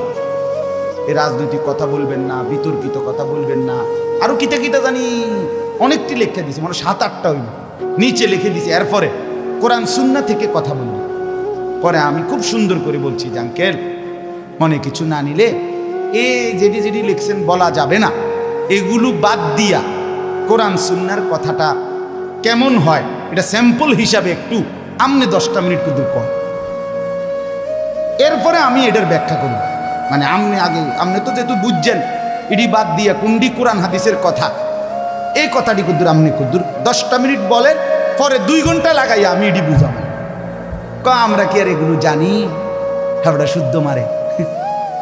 এই রাজনৈতিক কথা বলবেন না, বিতর্কিত কথা বলবেন না, আরো কিতা কিতা জানি অনেকটি লিখে দিছে, মানে 7-8টা হইল, নিচে লিখে দিছে। এরপরে কোরআন সুন্নাহ থেকে কথা বলবো। পরে আমি খুব সুন্দর করে বলছি যে আঙ্কেল মনে কিছু না নিলে এ যেটি যেটি লিখছেন বলা যাবে না, এগুলো বাদ দিয়া কোরআন সুন্নাহর কথাটা কেমন হয় এটা স্যাম্পল হিসাবে একটু আমনে 10টা মিনিট কিন্তু কম, এরপরে আমি এটার ব্যাখ্যা করব। মানে আমনে আগে, আমনে তো যেহেতু বুঝছেন এটি বাদ দিয়া কুন্ডি কোরআন হাদিসের কথা, এই কথাটি কুদ্দুর আমনে কুদ্দুর 10টা মিনিট বলেন, পরে 2 ঘন্টা লাগাইয়া আমি এটি বুঝাবো। আমরা কি আর এগুলো জানি? হাবড়া শুদ্ধ মারে,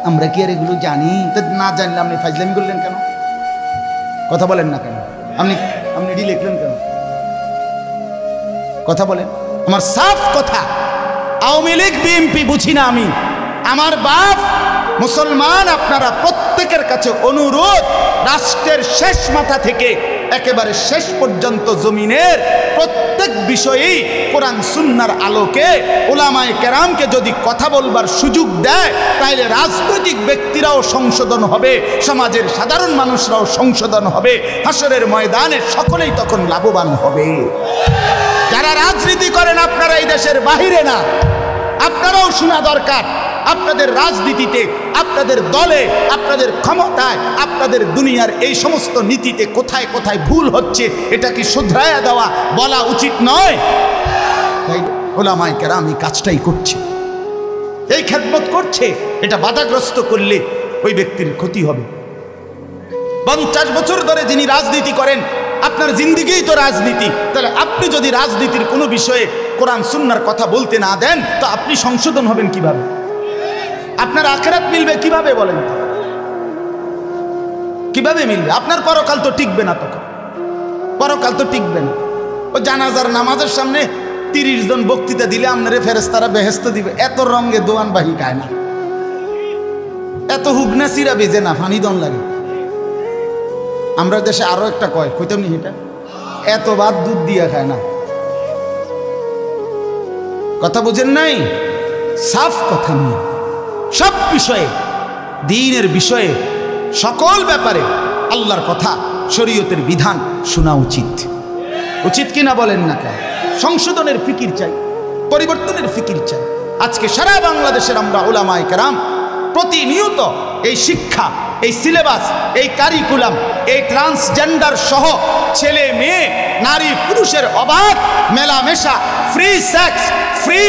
আমরা কি আর এগুলো জানি? তো না জানলে আপনি ফাইজলামি করলেন কেন? কথা বলেন না কেন? আপনি এটি লিখলেন কেন? কথা বলেন। আমার সাফ কথা, আওয়ামী লীগ বিএনপি বুঝি না আমি, আমার বাপ মুসলমান, আপনারা প্রত্যেকের কাছে অনুরোধ, রাষ্ট্রের শেষ মাথা থেকে একেবারে শেষ পর্যন্ত জমিনের প্রত্যেক বিষয়েই কোরআন সুন্নাহর আলোকে উলামায়ে কেরামকে যদি কথা বলবার সুযোগ দেয়, তাহলে রাজনৈতিক ব্যক্তিরাও সংশোধন হবে, সমাজের সাধারণ মানুষরাও সংশোধন হবে, হাসরের ময়দানে সকলেই তখন লাভবান হবে। যারা রাজনীতি করেন আপনারা এই দেশের বাহিরে না, আপনারাও শোনা দরকার, আপনাদের রাজনীতিতে, আপনাদের দলে, আপনাদের ক্ষমতায়, আপনাদের দুনিয়ার এই সমস্ত নীতিতে কোথায় কোথায় ভুল হচ্ছে এটা কি শুধরায়া দেওয়া বলা উচিত নয়? তাই উলামায়ে কেরাম এই কাজটাই করছে, এই খেদমত করছে। এটা বাধাগ্রস্ত করলে ওই ব্যক্তির ক্ষতি হবে। 50 বছর ধরে যিনি রাজনীতি করেন, আপনার জিন্দেগিই তো রাজনীতি, তাহলে আপনি যদি রাজনীতির কোনো বিষয়ে কোরআন সুন্নাহর কথা বলতে না দেন, তো আপনি সংশোধন হবেন কিভাবে? আপনার আখিরাত মিলবে কিভাবে বলেন? কিভাবে মিলবে? আপনার পরকাল তো টিকবে না, তখন পরকাল তো টিকবে না। ও জানাজার নামাজের সামনে 30 জন বক্তৃতা দিলে আপনারে ফেরেশতারা বেহেশত দিবে, এত রঙে দোয়ান বাহি খায় না, এত হুগনা সিরা বেজে না, ফানি দন লাগে। আমরা দেশে আরো একটা কয়, কইতাম নি এটা, এত ভাত দুধ দিয়া খায় না। কথা বুঝেন নাই? সাফ কথা নিয়ে সব বিষয়ে, দ্বীনের বিষয়ে, সকল ব্যাপারে আল্লাহর কথা, শরীয়তের বিধান শোনা উচিত। উচিত কিনা বলেন না কেন? সংশোধনের ফিকির চাই, পরিবর্তনের ফিকির চাই। আজকে সারা বাংলাদেশের আমরা উলামায়ে কেরাম প্রতিনিয়ত এই শিক্ষা, এই সিলেবাস, এই কারিকুলাম, এই ট্রান্সজেন্ডার সহ ছেলে মেয়ে, নারী পুরুষের অবাধ মেলামেশা, ফ্রি সেক্স, ফ্রি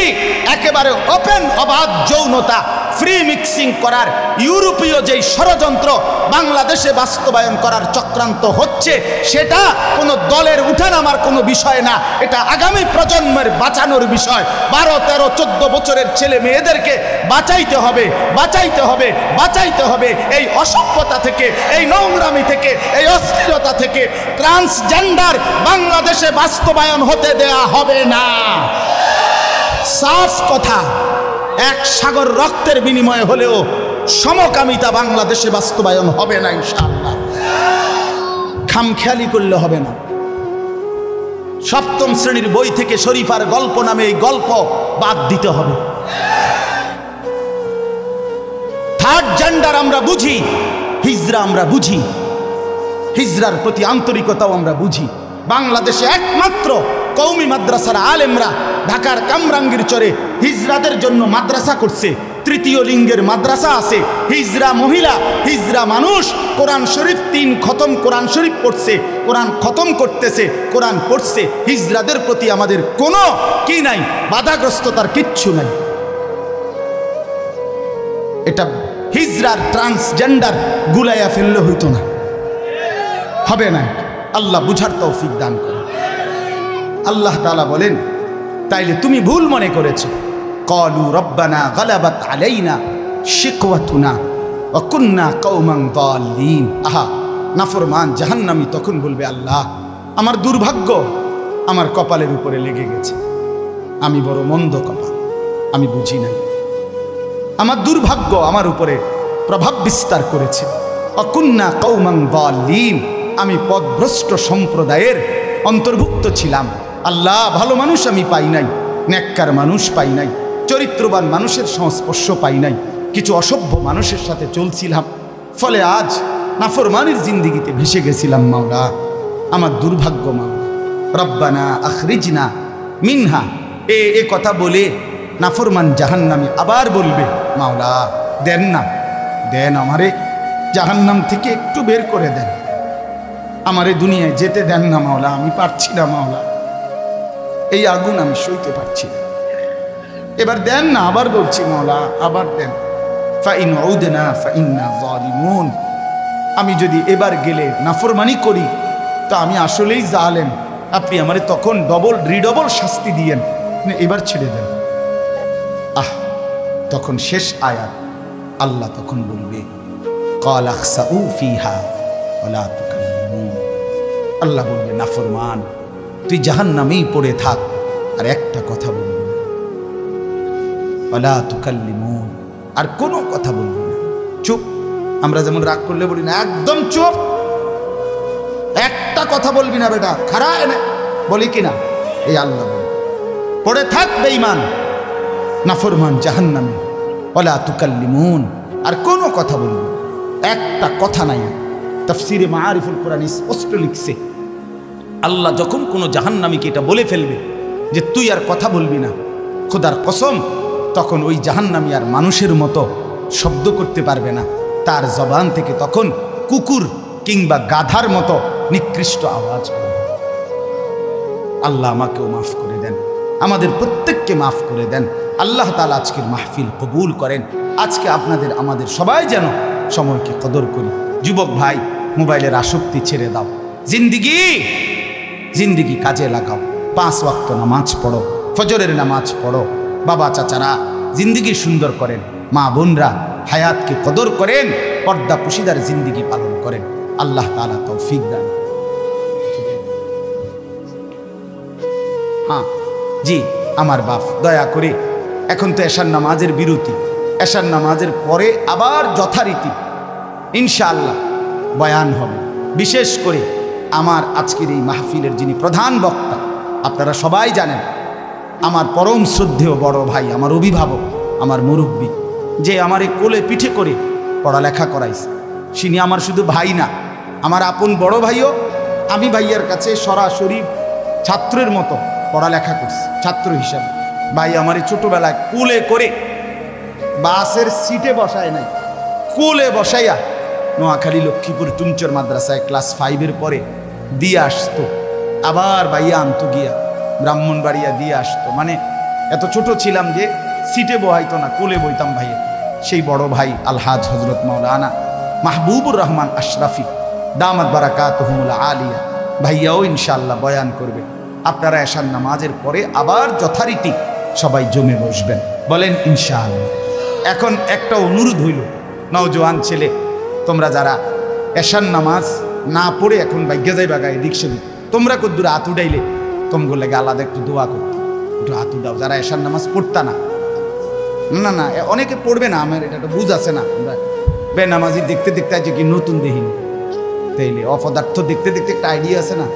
একেবারে ওপেন অবাধ যৌনতা, ফ্রি মিক্সিং করার ইউরোপীয় যেই ষড়যন্ত্র বাংলাদেশে বাস্তবায়ন করার চক্রান্ত হচ্ছে, সেটা কোনো দলের উঠানামার কোনো বিষয় না, এটা আগামী প্রজন্মের বাঁচানোর বিষয়। 12, 13, 14 বছরের ছেলে মেয়েদেরকে বাঁচাইতে হবে, বাঁচাইতে হবে, বাঁচাইতে হবে এই অসভ্যতা থেকে, এই নোংরামি থেকে, এই অশ্লীলতা থেকে। ট্রান্সজেন্ডার বাংলাদেশে বাস্তবায়ন হতে দেয়া হবে না। সাফ কথা, এক সাগর রক্তের বিনিময়ে হলেও সমকামিতা বাংলাদেশে বাস্তবায়ন হবে না ইনশাআল্লাহ। খামখেয়ালি করলে হবে না। সপ্তম শ্রেণীর বই থেকে শরীফার গল্প নামে এই গল্প বাদ দিতে হবে। থার্ড জেন্ডার আমরা বুঝি, হিজরা আমরা বুঝি, হিজরার প্রতি আন্তরিকতাও আমরা বুঝি। বাংলাদেশে একমাত্র কওমি মাদ্রাসার আলেমরা ঢাকার কামরাঙ্গীর চরে হিজরাদের জন্য মাদ্রাসা করছে। তৃতীয় লিঙ্গের মাদ্রাসা আছে, হিজরা মহিলা, হিজরা মানুষ কোরআন শরীফ 3 খতম কোরআন শরীফ পড়ছে, কোরআন খতম করতেছে, কোরআন পড়ছে। হিজরাদের প্রতি আমাদের কোনো কি নাই, বাধাগ্রস্ততার কিচ্ছু নাই। এটা হিজরার ট্রান্সজেন্ডার গুলাইয়া ফেললে হইতো না, হবে না। আল্লাহ বুঝার তৌফিক দান করে। আল্লাহ তাআলা বলেন, তাইলে তুমি ভুল মনে করেছো। ক্বালু রব্বানা গালাবাত আলাইনা শিকওয়াতুনা ওয়া কুন্না কওমান দাল্লিন। আহা, নাফরমান জাহান্নামী তখন বলবে, আল্লাহ আমার দুর্ভাগ্য আমার কপালের উপরে লেগে গেছে, আমি বড় মন্দ কপাল, আমি বুঝি নাই। আমার দুর্ভাগ্য আমার উপরে প্রভাব বিস্তার করেছে। ওয়া কুন্না কওমান দাল্লিন, আমি পথভ্রষ্ট সম্প্রদায়ের অন্তর্ভুক্ত ছিলাম। আল্লাহ ভালো মানুষ আমি পাই নাই, নেককার মানুষ পাই নাই, চরিত্রবান মানুষের সংস্পর্শ পাই নাই, কিছু অসভ্য মানুষের সাথে চলছিলাম, ফলে আজ নাফরমানির জিন্দিগিতে ভেসে গেছিলাম। মাওলা আমার দুর্ভাগ্য, মাওলা রব্বানা আখরিজনা মিনহা। এ কথা বলে নাফরমান জাহান্নামী আবার বলবে, মাওলা দেন না, দেন আমারে জাহান্নাম থেকে একটু বের করে দেন, আমারে দুনিয়ায় যেতে দেন না মাওলা, আমি পারছি না মাওলা, এই আগুন আমি সইতে পারছি না, এবার দেন না। আবার বলছি মাওলা, আবার দেন। ফাইন উদনা ফাইন্না যালিমুন, আমি যদি এবার গেলে নাফরমানি করি তা আমি আসলেই জালেম, আপনি আমারে তখন ডবল রিডবল শাস্তি দিয়েন, এবার ছেড়ে দেন। আহ, তখন শেষ আয়াত, আল্লাহ তখন বলবে, ক্বাল আখসাউ ফিহা ওয়ালা তুকাল্লিমুন। আল্লাহ বলবে, নাফরমান তুই জাহান্নামেই পড়ে থাক, আর একটা কথা বলবি না, ওয়ালা তুকাল্লিমুন, আর কোনো কথা বলবি না, চুপ। আমরা যেমন রাগ করলে বলি না, একদম চুপ, একটা কথা বলবি না বেটা, খারাপ এনে বলি কিনা, এই আল্লাহ বলে পড়ে থাক বেঈমান নাফরমান জাহান্নামে, ওয়ালা তুকাল্লিমুন, আর কোনো কথা বলবি না, একটা কথা নাই। তাফসীরে মাআরিফুল কোরআন স্পষ্ট লিখছে, আল্লাহ যখন কোনো জাহান্নামীকে এটা বলে ফেলবে যে তুই আর কথা বলবি না, খোদার কসম, তখন ওই জাহান্নামী আর মানুষের মতো শব্দ করতে পারবে না, তার জবান থেকে তখন কুকুর কিংবা গাধার মতো নিকৃষ্ট আওয়াজ করবে। আল্লাহ আমাকেও মাফ করে দেন, আমাদের প্রত্যেককে মাফ করে দেন। আল্লাহ তাআলা আজকের মাহফিল কবুল করেন। আজকে আপনাদের আমাদের সবাই যেন সময়কে কদর করি। যুবক ভাই, মোবাইলের আসক্তি ছেড়ে দাও, জিন্দিগি কাজে লাগাও, 5 ওয়াক্ত নামাজ পড়ো, ফজরের নামাজ পড়ো। বাবা চাচারা জিন্দিগি সুন্দর করেন, মা বোনরা হায়াতকে কদর করেন, পর্দা পুশিদার জিন্দিগি পালন করেন। আল্লাহ তাআলা তৌফিক দান। হ্যাঁ জি, আমার বাপ দয়া করে, এখন তো এশার নামাজের বিরতি, এশার নামাজের পরে আবার যথারীতি ইনশাআল্লাহ বয়ান হবে। বিশেষ করে আমার আজকের এই মাহফিলের যিনি প্রধান বক্তা, আপনারা সবাই জানেন, আমার পরম শ্রদ্ধেয় বড় ভাই, আমার অভিভাবক, আমার মুরব্বী, যে আমার এই কোলে পিঠে করে পড়ালেখা করাইছে, তিনি আমার শুধু ভাই না, আমার আপন বড় ভাইও। আমি ভাইয়ার কাছে সরাসরি ছাত্রের মতো পড়ালেখা করছি, ছাত্র হিসাবে। ভাই আমার এই ছোটোবেলায় কোলে করে, বাসের সিটে বসায় নাই, কোলে বসাইয়া নোয়াখালী লক্ষ্মীপুর টুমচর মাদ্রাসায় ক্লাস 5-এর পরে দিয়ে আসতো, আবার ভাইয়া আনতো গিয়া ব্রাহ্মণবাড়িয়া দিয়ে আসতো। মানে এত ছোট ছিলাম যে সিটে বহাইতো না, কোলে বইতাম ভাইয়া। সেই বড় ভাই আলহাজ হজরত মাওলানা মাহবুবুর রহমান আশরাফি দামাত বারাকাতুহুমুল আলিয়া, ভাইয়াও ইনশাআল্লাহ বয়ান করবে। আপনারা এশার নামাজের পরে আবার যথারীতি সবাই জমে বসবেন, বলেন ইনশাআল্লাহ। এখন একটা অনুরোধ হইল, নওজোয়ান ছেলে, তোমরা যারা এশার নামাজ না পড়ে এখন ভাগ্যে যাই বাগায় দিক সেদিক, তোমরা কদ্দুর হাত উঠাইলে তোমগুলো লাগে আলাদা একটু দোয়া করতে, একটু হাত উঠাও। যারা এশার নামাজ পড়তা না, না না, অনেকে পড়বে না, আমার এটা বুঝ আছে না। আমরা বেনামাজি দেখতে দেখতে আছে কি নতুন দেখিনি, তাইলে অপদার্থ দেখতে দেখতে একটা আইডিয়া আছে না।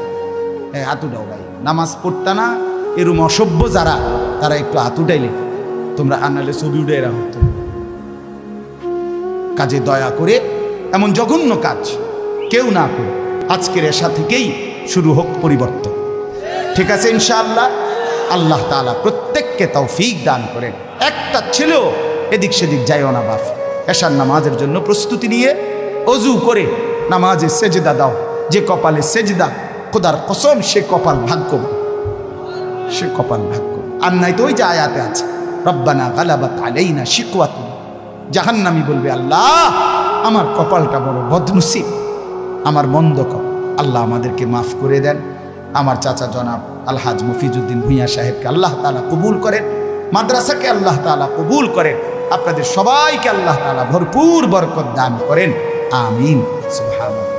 হাতুটাও ভাই, নামাজ পড়তা না এরম অসভ্য যারা, তারা একটু হাতুটাইলে তোমরা আনালে ছবি উঠে এরা হতো। কাজে দয়া করে এমন জঘন্য কাজ কেউ না করে আজকের এশা থেকেই শুরু হোক পরিবর্তন। ঠিক আছে ইনশাআল্লাহ। আল্লাহ তাআলা প্রত্যেককে তৌফিক দান করেন। একটা ছেলেও এদিক সেদিক যাইও না বাপ। এশার নামাজের জন্য প্রস্তুতি নিয়ে অজু করে নামাজে সেজদা দাও। যে কপালে সেজদা, খোদার কসম সে কপাল ভাগ্যবান, সে কপাল ভাগ্য। আর নাই তো ওই যে আয়াতে আছে, রব্বানা গালাবাত আলাইনা শিকওয়াতুনা। জাহান্নামী বলবে, আল্লাহ আমার কপালটা বড় বদনসিব, আমার মন্দ কপাল, আল্লাহ আমাদেরকে মাফ করে দেন। আমার চাচা জনাব আলহাজ মফিজউদ্দিন ভূঁইয়া সাহেবকে আল্লাহ তাআলা কবুল করেন, মাদ্রাসাকে আল্লাহ তাআলা কবুল করেন, আপনাদের সবাইকে আল্লাহ তাআলা ভরপুর বরকত দান করেন। আমিন। সুবহানাল্লাহ।